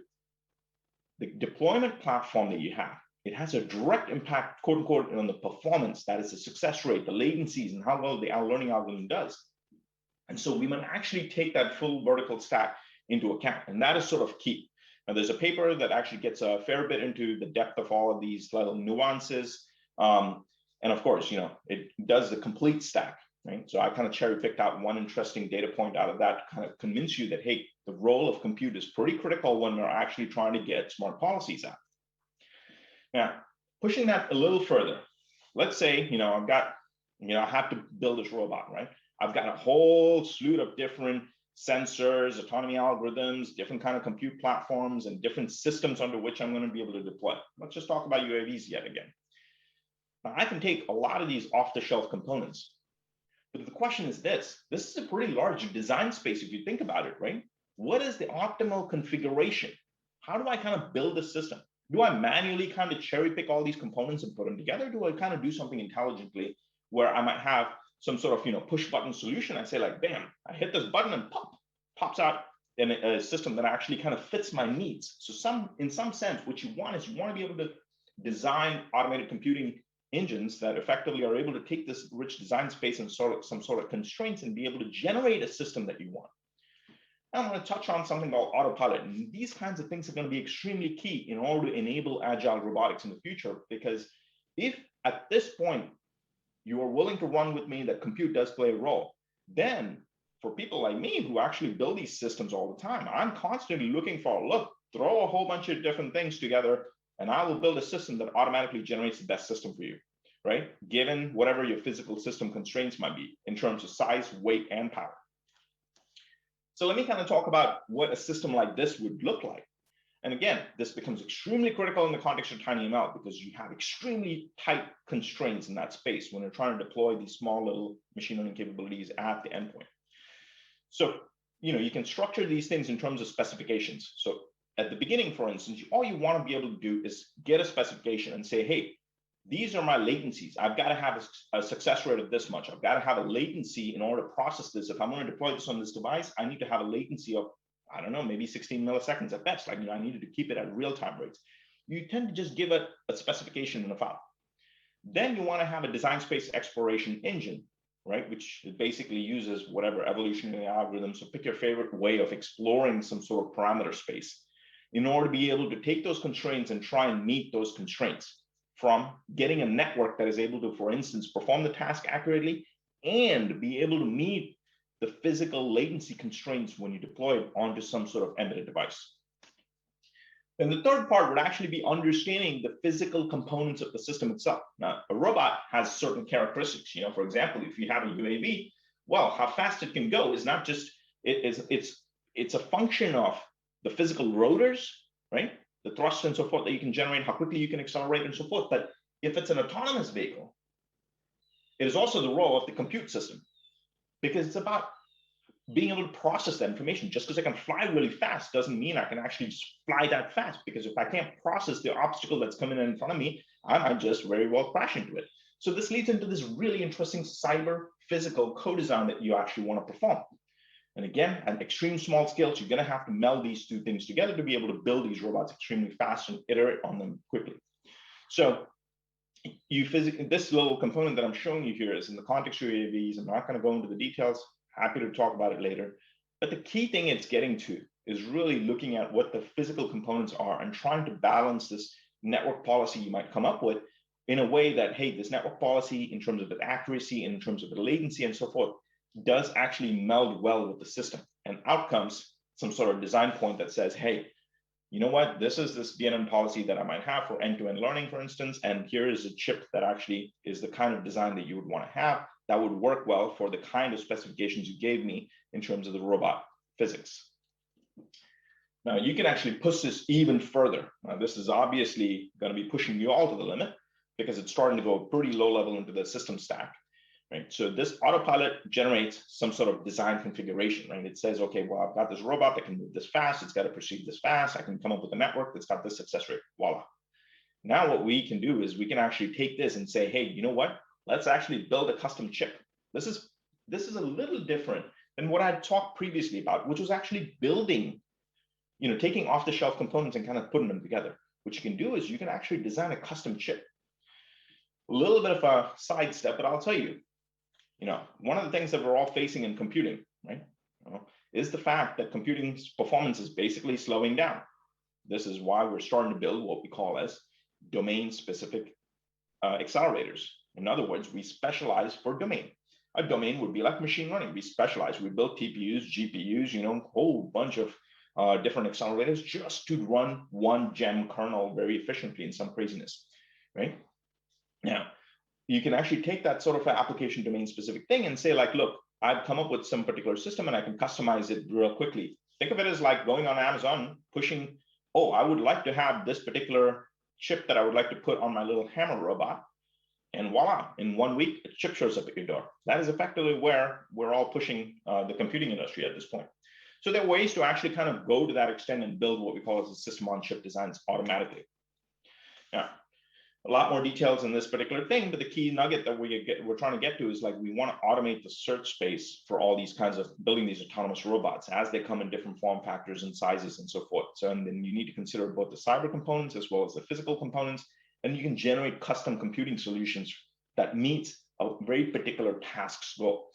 The deployment platform that you have, it has a direct impact, quote unquote, on the performance, that is the success rate, the latencies, and how well the learning algorithm does. And so we might actually take that full vertical stack into account, and that is sort of key. Now, there's a paper that actually gets a fair bit into the depth of all of these little nuances. And of course, it does the complete stack, right? So I kind of cherry picked out one interesting data point out of that to kind of convince you that, hey, the role of compute is pretty critical when we're actually trying to get smart policies out. Now, pushing that a little further, let's say, I've got, I have to build this robot, right? I've got a whole slew of different sensors, autonomy algorithms, different kind of compute platforms, and different systems under which I'm going to be able to deploy. Let's just talk about UAVs yet again. Now, I can take a lot of these off-the-shelf components, but the question is this is a pretty large design space if you think about it, right? What is the optimal configuration? How do I kind of build a system? Do I manually kind of cherry pick all these components and put them together? Do I kind of do something intelligently where I might have some sort of push button solution? I say like, bam, I hit this button and pops out in a system that actually kind of fits my needs. So in some sense, what you want is you want to be able to design automated computing engines that effectively are able to take this rich design space and some sort of constraints and be able to generate a system that you want. I'm going to touch on something called autopilot. And these kinds of things are going to be extremely key in order to enable agile robotics in the future, because if at this point you are willing to run with me that compute does play a role, then for people like me who actually build these systems all the time, I'm constantly looking for, look, throw a whole bunch of different things together and I will build a system that automatically generates the best system for you, right? Given whatever your physical system constraints might be in terms of size, weight, and power. So let me kind of talk about what a system like this would look like. And again, this becomes extremely critical in the context of TinyML because you have extremely tight constraints in that space when you're trying to deploy these small little machine learning capabilities at the endpoint. So, you can structure these things in terms of specifications. So at the beginning, for instance, all you want to be able to do is get a specification and say, hey, these are my latencies. I've got to have a success rate of this much. I've got to have a latency in order to process this. If I'm going to deploy this on this device, I need to have a latency of, I don't know, maybe 16 milliseconds at best. Like, I needed to keep it at real-time rates. You tend to just give it a specification in a file. Then you want to have a design space exploration engine, right? Which basically uses whatever evolutionary algorithms. So pick your favorite way of exploring some sort of parameter space in order to be able to take those constraints and try and meet those constraints, from getting a network that is able to, for instance, perform the task accurately and be able to meet the physical latency constraints when you deploy it onto some sort of embedded device. And the third part would actually be understanding the physical components of the system itself. Now, a robot has certain characteristics. For example, if you have a UAV, well, how fast it can go is not just, it's a function of the physical rotors, right? The thrust and so forth that you can generate, how quickly you can accelerate and so forth. But if it's an autonomous vehicle, it is also the role of the compute system, because it's about being able to process that information. Just because I can fly really fast doesn't mean I can actually just fly that fast, because if I can't process the obstacle that's coming in front of me, I might just very well crash into it. So this leads into this really interesting cyber physical co-design that you actually want to perform. And again, at extreme small scales, you're going to have to meld these two things together to be able to build these robots extremely fast and iterate on them quickly. So this little component that I'm showing you here is in the context of UAVs. I'm not going to go into the details. Happy to talk about it later. But the key thing it's getting to is really looking at what the physical components are and trying to balance this network policy you might come up with in a way that, hey, this network policy in terms of the accuracy and in terms of the latency and so forth does actually meld well with the system. And out comes some sort of design point that says, hey, you know what, this is this DNN policy that I might have for end-to-end learning, for instance, and here is a chip that actually is the kind of design that you would want to have that would work well for the kind of specifications you gave me in terms of the robot physics. Now, you can actually push this even further. Now, this is obviously going to be pushing you all to the limit because it's starting to go pretty low level into the system stack. Right. So this autopilot generates some sort of design configuration, right? It says, okay, well, I've got this robot that can move this fast. It's got to proceed this fast. I can come up with a network that's got this success rate. Voila. Now what we can do is we can actually take this and say, hey, you know what? Let's actually build a custom chip. This is a little different than what I talked previously about, which was actually building, taking off-the-shelf components and kind of putting them together. What you can do is you can actually design a custom chip. A little bit of a sidestep, but I'll tell you, one of the things that we're all facing in computing, right, is the fact that computing's performance is basically slowing down. This is why we're starting to build what we call as domain-specific accelerators. In other words, we specialize for domain. A domain would be like machine learning. We specialize. We build TPUs, GPUs, a whole bunch of different accelerators just to run one gem kernel very efficiently in some craziness, right? Now, you can actually take that sort of application domain specific thing and say, like, look, I'd come up with some particular system and I can customize it real quickly. Think of it as like going on Amazon, pushing, oh, I would like to have this particular chip that I would like to put on my little hammer robot. And voila, in 1 week, a chip shows up at your door. That is effectively where we're all pushing the computing industry at this point. So there are ways to actually kind of go to that extent and build what we call as a system on chip designs automatically. Now, a lot more details in this particular thing, but the key nugget that we're trying to get to is like, we want to automate the search space for all these kinds of building these autonomous robots as they come in different form factors and sizes and so forth. So, and then you need to consider both the cyber components as well as the physical components, and you can generate custom computing solutions that meet a very particular task scope.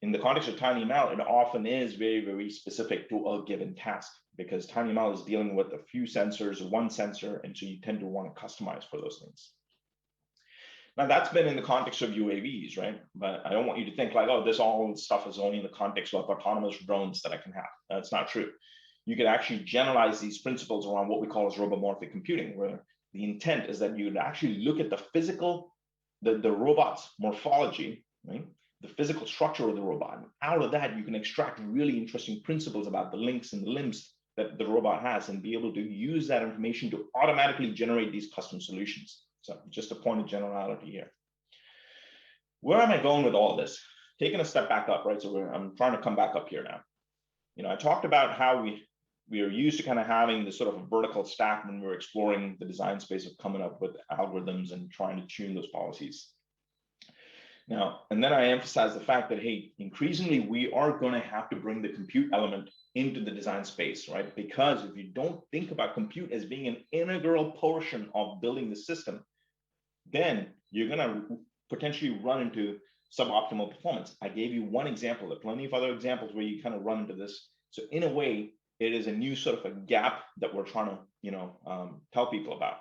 In the context of TinyML, it often is very, very specific to a given task, because TinyML is dealing with a few sensors, one sensor, and so you tend to want to customize for those things. Now, that's been in the context of UAVs, right? But I don't want you to think like, oh, this all stuff is only in the context of autonomous drones that I can have. That's not true. You could actually generalize these principles around what we call as robomorphic computing, where the intent is that you would actually look at the physical, the robot's morphology, right? The physical structure of the robot. And out of that, you can extract really interesting principles about the links and the limbs that the robot has and be able to use that information to automatically generate these custom solutions. So just a point of generality here. Where am I going with all this? Taking a step back up, right? So I'm trying to come back up here now. You know, I talked about how we are used to kind of having this sort of a vertical stack when we're exploring the design space of coming up with algorithms and trying to tune those policies. Now, and then I emphasize the fact that, hey, increasingly we are going to have to bring the compute element into the design space, right? Because if you don't think about compute as being an integral portion of building the system, then you're going to potentially run into suboptimal performance. I gave you one example. There are plenty of other examples where you kind of run into this. So in a way, it is a new sort of a gap that we're trying to, tell people about.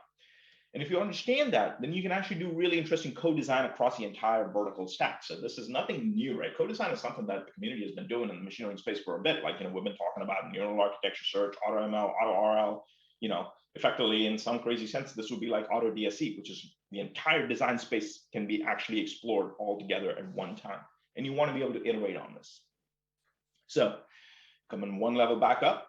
And if you understand that, then you can actually do really interesting co-design across the entire vertical stack. So this is nothing new, right? Co-design is something that the community has been doing in the machine learning space for a bit. Like, we've been talking about neural architecture search, AutoML, AutoRL, effectively in some crazy sense, this would be like Auto DSE, which is the entire design space can be actually explored all together at one time. And you want to be able to iterate on this. So coming one level back up,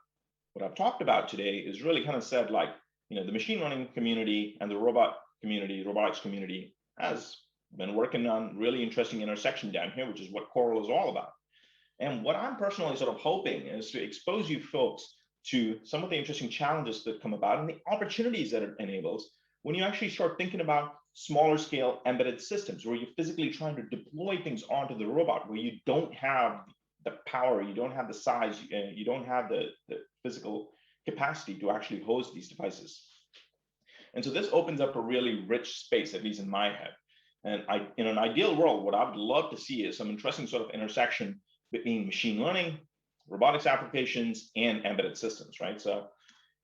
what I've talked about today is really kind of said like, the machine learning community and the robotics community has been working on really interesting intersection down here, which is what Coral is all about. And what I'm personally sort of hoping is to expose you folks to some of the interesting challenges that come about and the opportunities that it enables when you actually start thinking about smaller scale embedded systems where you're physically trying to deploy things onto the robot, where you don't have the power, you don't have the size, you don't have the physical capacity to actually host these devices. And so this opens up a really rich space, at least in my head. And in an ideal world, what I would love to see is some interesting sort of intersection between machine learning, robotics applications, and embedded systems, right? So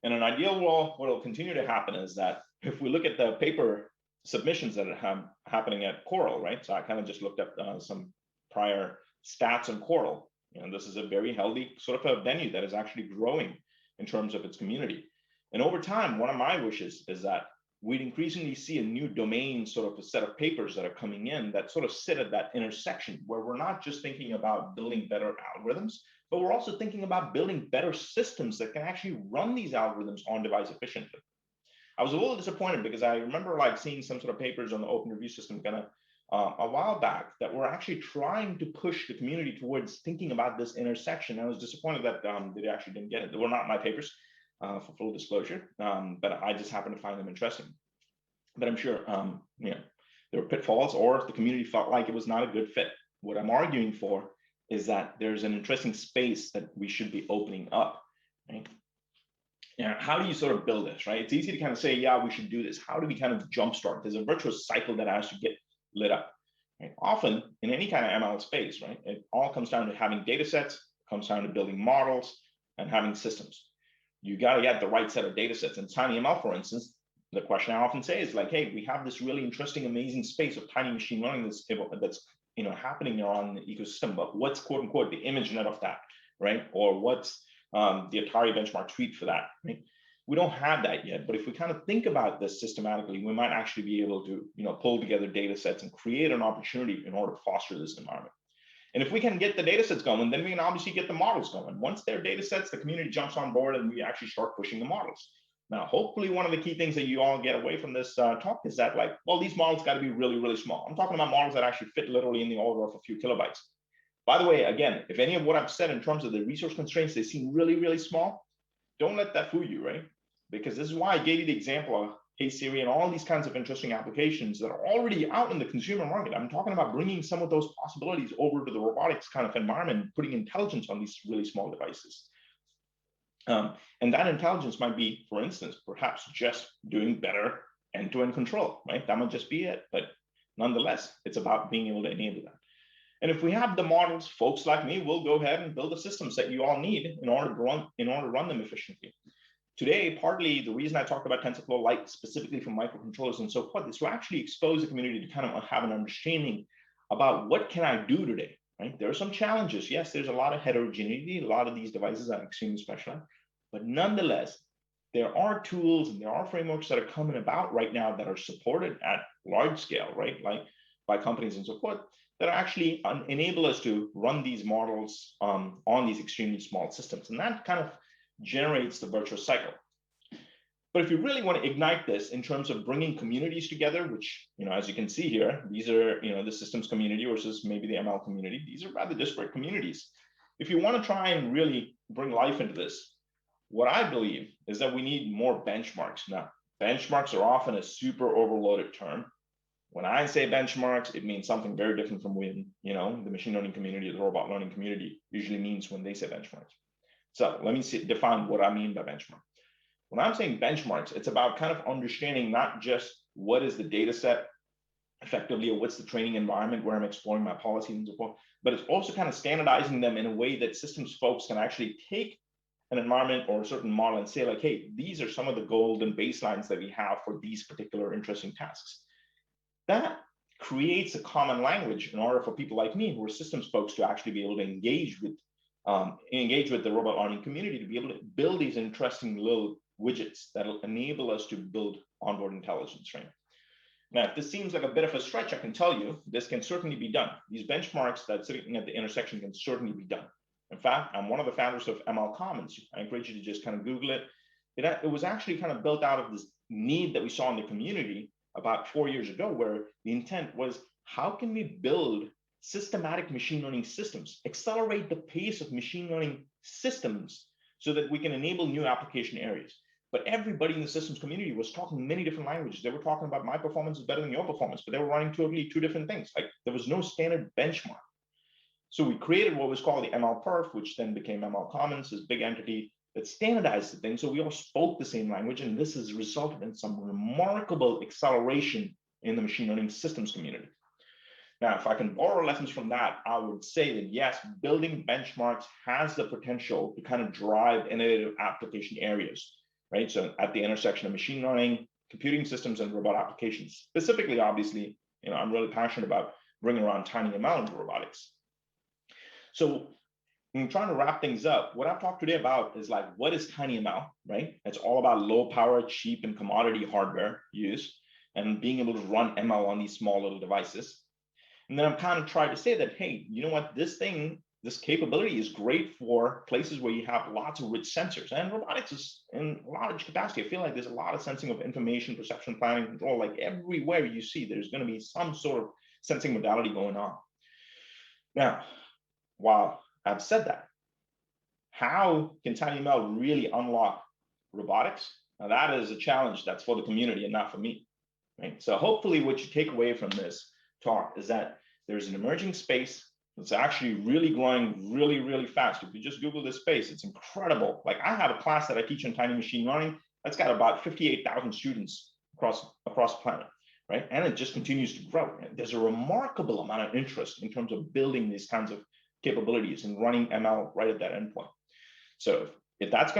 in an ideal world, what will continue to happen is that if we look at the paper submissions that are happening at Coral, right? So I kind of just looked up some prior stats on Coral. This is a very healthy sort of a venue that is actually growing in terms of its community. And over time, one of my wishes is that we'd increasingly see a new domain, sort of a set of papers that are coming in that sort of sit at that intersection where we're not just thinking about building better algorithms, but we're also thinking about building better systems that can actually run these algorithms on device efficiently. I was a little disappointed because I remember like seeing some sort of papers on the open review system kind of a while back that were actually trying to push the community towards thinking about this intersection. I was disappointed that they actually didn't get it. They were not my papers, for full disclosure, but I just happened to find them interesting. But I'm sure there were pitfalls, or the community felt like it was not a good fit. What I'm arguing for is that there's an interesting space that we should be opening up, right? How do you sort of build this, right? It's easy to kind of say, yeah, we should do this. How do we kind of jumpstart? There's a virtuous cycle that has to get lit up. Right? Often in any kind of ML space, right, it all comes down to having data sets, comes down to building models and having systems. You got to get the right set of data sets. In TinyML, for instance, the question I often say is like, hey, we have this really interesting, amazing space of tiny machine learning that's happening around the ecosystem, but what's quote unquote the ImageNet of that, right? Or what's the Atari benchmark suite for that, right? We don't have that yet, but if we kind of think about this systematically, we might actually be able to, pull together data sets and create an opportunity in order to foster this environment. And if we can get the data sets going, then we can obviously get the models going. Once there are data sets, the community jumps on board and we actually start pushing the models. Now, hopefully one of the key things that you all get away from this talk is that, like, well, these models got to be really, really small. I'm talking about models that actually fit literally in the order of a few kilobytes. By the way, again, if any of what I've said in terms of the resource constraints, they seem really, really small, don't let that fool you, right? Because this is why I gave you the example of Hey Siri and all these kinds of interesting applications that are already out in the consumer market. I'm talking about bringing some of those possibilities over to the robotics kind of environment, putting intelligence on these really small devices. And that intelligence might be, for instance, perhaps just doing better end-to-end control, right? That might just be it, but nonetheless, it's about being able to enable that. And if we have the models, folks like me will go ahead and build the systems that you all need in order to run them efficiently. Today, partly the reason I talked about TensorFlow Lite specifically for microcontrollers and so forth is to actually expose the community to kind of have an understanding about what can I do today, right? There are some challenges. Yes, there's a lot of heterogeneity. A lot of these devices are extremely specialized, but nonetheless, there are tools and there are frameworks that are coming about right now that are supported at large scale, right? Like by companies and so forth, that actually enable us to run these models on these extremely small systems. And that kind of generates the virtuous cycle. But if you really want to ignite this in terms of bringing communities together, which, as you can see here, these are, the systems community versus maybe the ML community. These are rather disparate communities. If you want to try and really bring life into this, what I believe is that we need more benchmarks. Now, benchmarks are often a super overloaded term. When I say benchmarks, it means something very different from when, the machine learning community, the robot learning community usually means when they say benchmarks. So let me define what I mean by benchmark. When I'm saying benchmarks, it's about kind of understanding not just what is the data set effectively, or what's the training environment where I'm exploring my policies and so forth, but it's also kind of standardizing them in a way that systems folks can actually take an environment or a certain model and say like, hey, these are some of the golden baselines that we have for these particular interesting tasks. That creates a common language in order for people like me, who are systems folks, to actually be able to engage with the robot learning community, to be able to build these interesting little widgets that'll enable us to build onboard intelligence, right? Now, if this seems like a bit of a stretch, I can tell you this can certainly be done. These benchmarks that sitting at the intersection can certainly be done. In fact, I'm one of the founders of ML Commons. I encourage you to just kind of Google it. It was actually kind of built out of this need that we saw in the community about 4 years ago, where the intent was, how can we build systematic machine learning systems, accelerate the pace of machine learning systems so that we can enable new application areas? But everybody in the systems community was talking many different languages. They were talking about my performance is better than your performance, but they were running totally two different things. Like there was no standard benchmark. So we created what was called the ML Perf, which then became ML Commons, this big entity that standardized the thing. So we all spoke the same language, and this has resulted in some remarkable acceleration in the machine learning systems community. Now, if I can borrow lessons from that, I would say that yes, building benchmarks has the potential to kind of drive innovative application areas, right? So at the intersection of machine learning, computing systems, and robot applications. Specifically, obviously, I'm really passionate about bringing around TinyML into robotics. So I'm trying to wrap things up. What I've talked today about is like, what is TinyML, right? It's all about low power, cheap, and commodity hardware use, and being able to run ML on these small little devices. And then I'm kind of trying to say that, hey, you know what, this capability is great for places where you have lots of rich sensors. And robotics is in large capacity. I feel like there's a lot of sensing of information, perception, planning, control. Like everywhere you see, there's going to be some sort of sensing modality going on. Now, while I've said that, how can TinyML really unlock robotics? Now that is a challenge that's for the community and not for me, right? So hopefully what you take away from this talk is that there's an emerging space that's actually really growing really, really fast. If you just Google this space, it's incredible. Like I have a class that I teach on tiny machine learning that's got about 58,000 students across the planet, right? And it just continues to grow. There's a remarkable amount of interest in terms of building these kinds of capabilities and running ML right at that endpoint. So if that's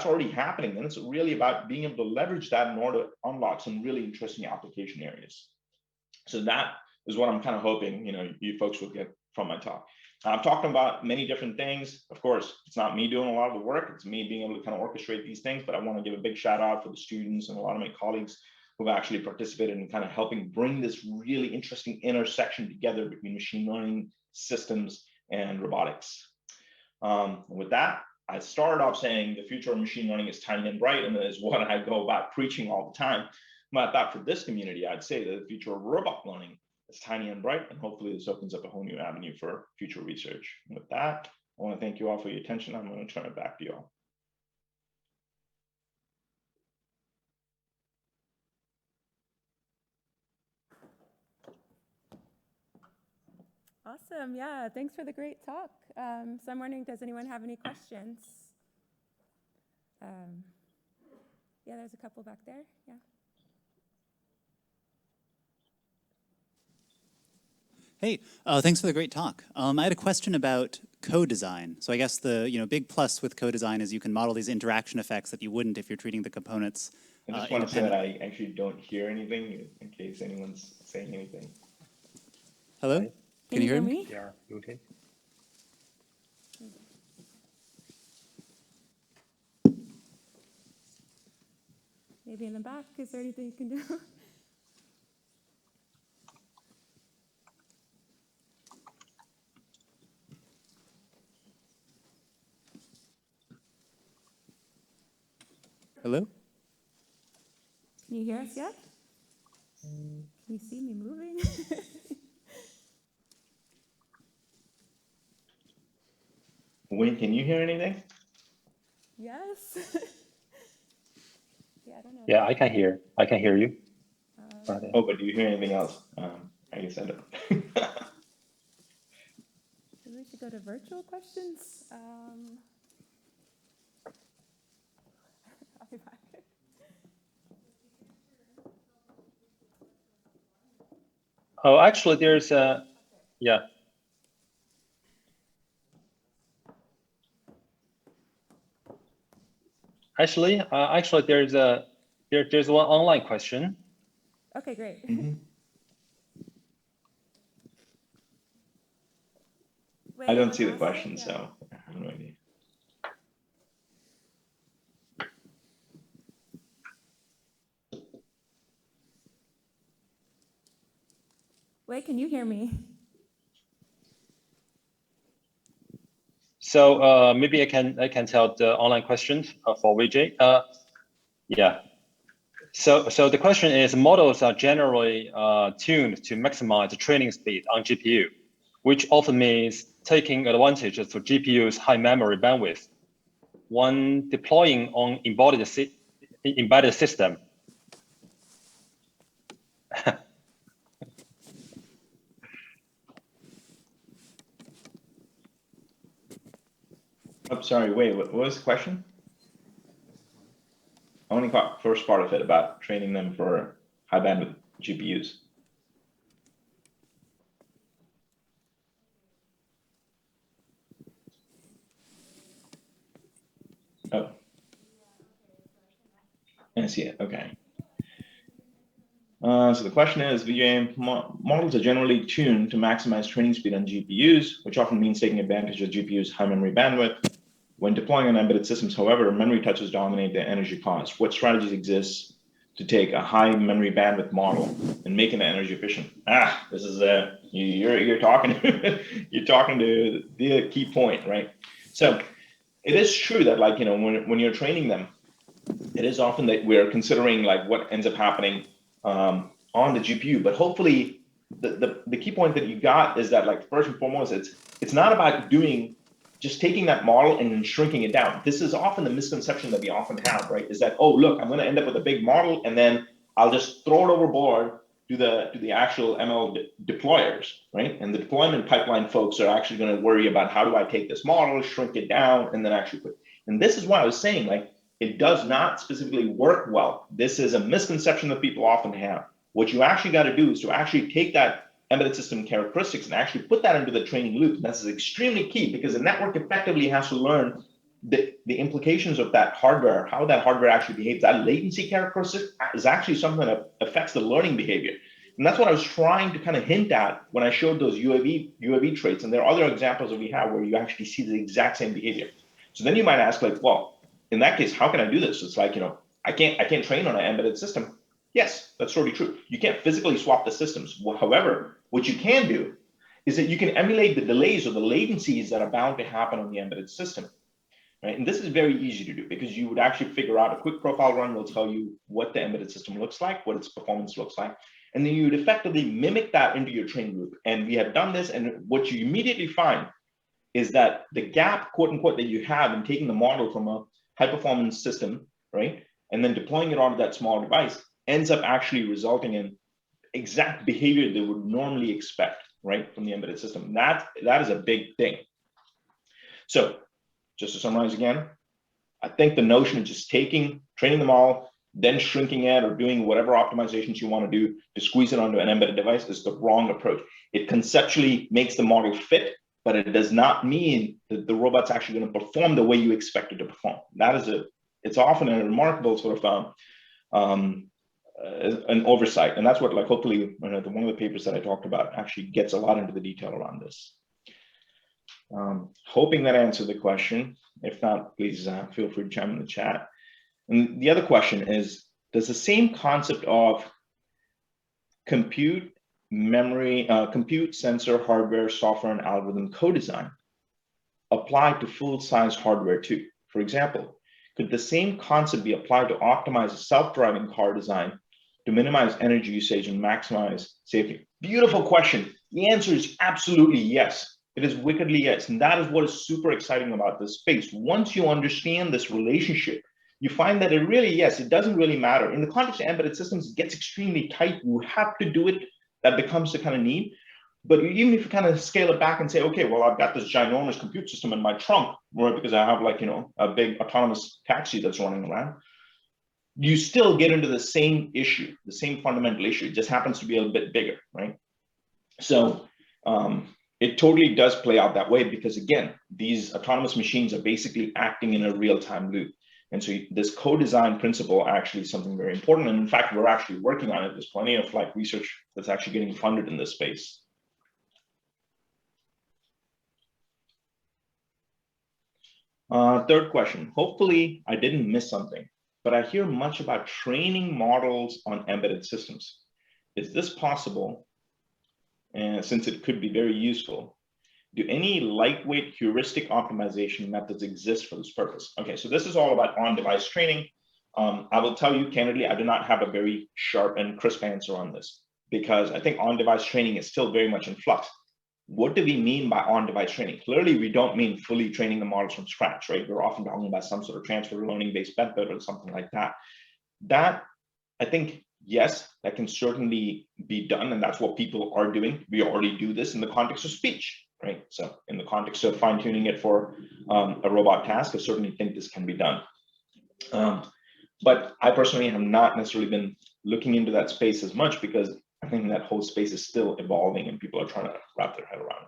already happening, then it's really about being able to leverage that in order to unlock some really interesting application areas. So that is what I'm kind of hoping, you folks will get from my talk. I'm talking about many different things. Of course, it's not me doing a lot of the work. It's me being able to kind of orchestrate these things, but I want to give a big shout out for the students and a lot of my colleagues who've actually participated in kind of helping bring this really interesting intersection together between machine learning systems and robotics. With that, I started off saying the future of machine learning is tiny and bright, and that is what I go about preaching all the time. But I thought for this community, I'd say that the future of robot learning is tiny and bright, and hopefully this opens up a whole new avenue for future research. And with that, I want to thank you all for your attention. I'm going to turn it back to you all. Awesome. Yeah, thanks for the great talk. So I'm wondering, does anyone have any questions? Yeah, there's a couple back there. Yeah. Hey, thanks for the great talk. I had a question about co-design. So I guess the big plus with co-design is you can model these interaction effects that you wouldn't if you're treating the components. I just want to say that I actually don't hear anything in case anyone's saying anything. Hello? Can you hear me? Yeah, okay. Maybe in the back, is there anything you can do? Hello? Can you hear us yet? Can you see me moving? Wayne, can you hear anything? Yes. Yeah, I don't know. Yeah, I can hear you. Oh, but do you hear anything else? I guess I don't. Maybe we should go to virtual questions. I'll be back. Oh, actually, there's a, yeah. Actually, there's one online question. Okay, great. Wait, I don't see the ask it? question, Yeah. so I have no idea. Wait, can you hear me? So maybe I can tell the online questions for Vijay. Yeah. So the question is, models are generally tuned to maximize the training speed on GPU, which often means taking advantage of the GPU's high memory bandwidth when deploying on embedded system. I'm sorry, wait, what was the question? I only caught the first part of it about training them for high bandwidth GPUs. Oh. I see it, okay. So the question is, Vijay, models are generally tuned to maximize training speed on GPUs, which often means taking advantage of GPU's high memory bandwidth. When deploying on embedded systems, however, memory touches dominate the energy cost. What strategies exist to take a high memory bandwidth model and make it energy efficient? This is you're talking you're talking to the key point, right? So it is true that, like, when you're training them, it is often that we're considering like what ends up happening on the GPU, but hopefully the key point that you got is that, like, first and foremost, it's not about just taking that model and then shrinking it down. This is often the misconception that we often have, right? Is that, oh, look, I'm going to end up with a big model and then I'll just throw it overboard to the actual ML deployers, right? And the deployment pipeline folks are actually going to worry about, how do I take this model, shrink it down, and then actually put. And this is why I was saying, like, it does not specifically work well. This is a misconception that people often have. What you actually got to do is to actually take that embedded system characteristics and actually put that into the training loop. And this is extremely key, because the network effectively has to learn the implications of that hardware, how that hardware actually behaves. That latency characteristic is actually something that affects the learning behavior. And that's what I was trying to kind of hint at when I showed those UAV traits. And there are other examples that we have where you actually see the exact same behavior. So then you might ask, like, well, in that case, how can I do this? It's like, I can't train on an embedded system. Yes, that's totally true. You can't physically swap the systems. However, what you can do is that you can emulate the delays or the latencies that are bound to happen on the embedded system. Right? And this is very easy to do because you would actually figure out a quick profile run will tell you what the embedded system looks like, what its performance looks like. And then you would effectively mimic that into your training loop. And we have done this. And what you immediately find is that the gap, quote unquote, that you have in taking the model from a high performance system, right, and then deploying it onto that small device ends up actually resulting in exact behavior they would normally expect, right, from the embedded system. That is a big thing. So just to summarize again, I think the notion of just training the model, then shrinking it or doing whatever optimizations you want to do to squeeze it onto an embedded device is the wrong approach. It conceptually makes the model fit, but it does not mean that the robot's actually going to perform the way you expect it to perform. It's often a remarkable sort of an oversight. And that's what, like, hopefully one of the papers that I talked about actually gets a lot into the detail around this. Hoping that answered the question. If not, please feel free to chime in the chat. And the other question is, does the same concept of compute, memory, compute, sensor, hardware, software, and algorithm co-design apply to full-size hardware too? For example, could the same concept be applied to optimize a self-driving car design to minimize energy usage and maximize safety? Beautiful question. The answer is absolutely yes. It is wickedly yes. And that is what is super exciting about this space. Once you understand this relationship, you find that it really, yes, it doesn't really matter. In the context of embedded systems, it gets extremely tight. You have to do it. That becomes the kind of need. But even if you kind of scale it back and say, okay, well, I've got this ginormous compute system in my trunk, right, because I have, like, you know, a big autonomous taxi that's running around, you still get into the same issue, the same fundamental issue. It just happens to be a little bit bigger, right? So it totally does play out that way because, again, these autonomous machines are basically acting in a real-time loop. And so this co-design principle actually is something very important. And in fact, we're actually working on it. There's plenty of like research that's actually getting funded in this space. Third question, hopefully I didn't miss something, but I hear much about training models on embedded systems. Is this possible? And since it could be very useful, do any lightweight heuristic optimization methods exist for this purpose? Okay, so this is all about on-device training. I will tell you candidly, I do not have a very sharp and crisp answer on this because I think on-device training is still very much in flux. What do we mean by on-device training? Clearly, we don't mean fully training the models from scratch, right? We're often talking about some sort of transfer learning-based method or something like that. That, I think, yes, that can certainly be done, and that's what people are doing. We already do this in the context of speech. Right. So in the context of fine tuning it for a robot task, I certainly think this can be done. But I personally have not necessarily been looking into that space as much because I think that whole space is still evolving and people are trying to wrap their head around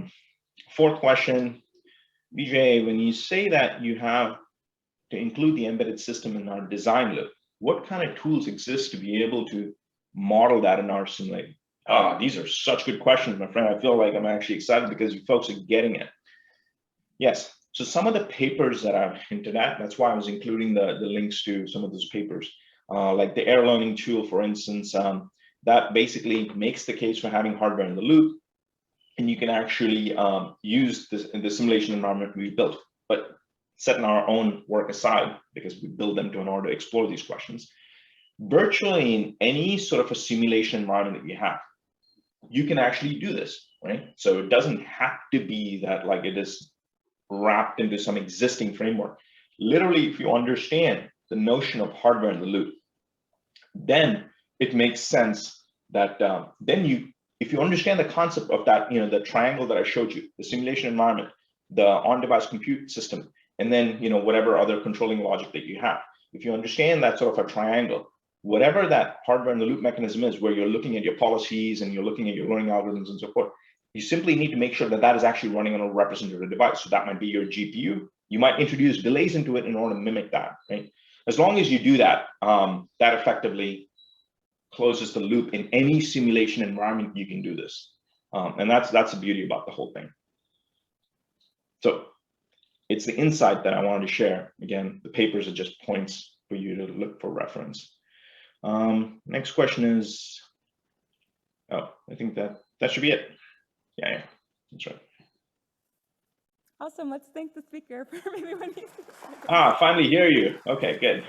it. Fourth question, Vijay, when you say that you have to include the embedded system in our design loop, what kind of tools exist to be able to model that in our simulator? These are such good questions, my friend. I feel like I'm actually excited because you folks are getting it. Yes, so some of the papers that I've hinted at, that's why I was including the links to some of those papers, like the air learning tool, for instance, that basically makes the case for having hardware in the loop. And you can actually use this in the simulation environment we built, but setting our own work aside because we build them in order to explore these questions. Virtually in any sort of a simulation environment that you have, you can actually do this, right? So it doesn't have to be that like it is wrapped into some existing framework. Literally, if you understand the notion of hardware in the loop, then it makes sense that if you understand the concept of that, you know, the triangle that I showed you, the simulation environment, the on-device compute system, and then, you know, whatever other controlling logic that you have, if you understand that sort of a triangle, whatever that hardware in the loop mechanism is, where you're looking at your policies and you're looking at your learning algorithms and so forth, you simply need to make sure that that is actually running on a representative device. So that might be your GPU. You might introduce delays into it in order to mimic that, right? As long as you do that, that effectively closes the loop in any simulation environment. You can do this. And that's the beauty about the whole thing. So it's the insight that I wanted to share. Again, the papers are just points for you to look for reference. Next question is, oh, I think that should be it. Yeah, that's right. Awesome. Let's thank the speaker for maybe when he's Finally hear you. Okay, good.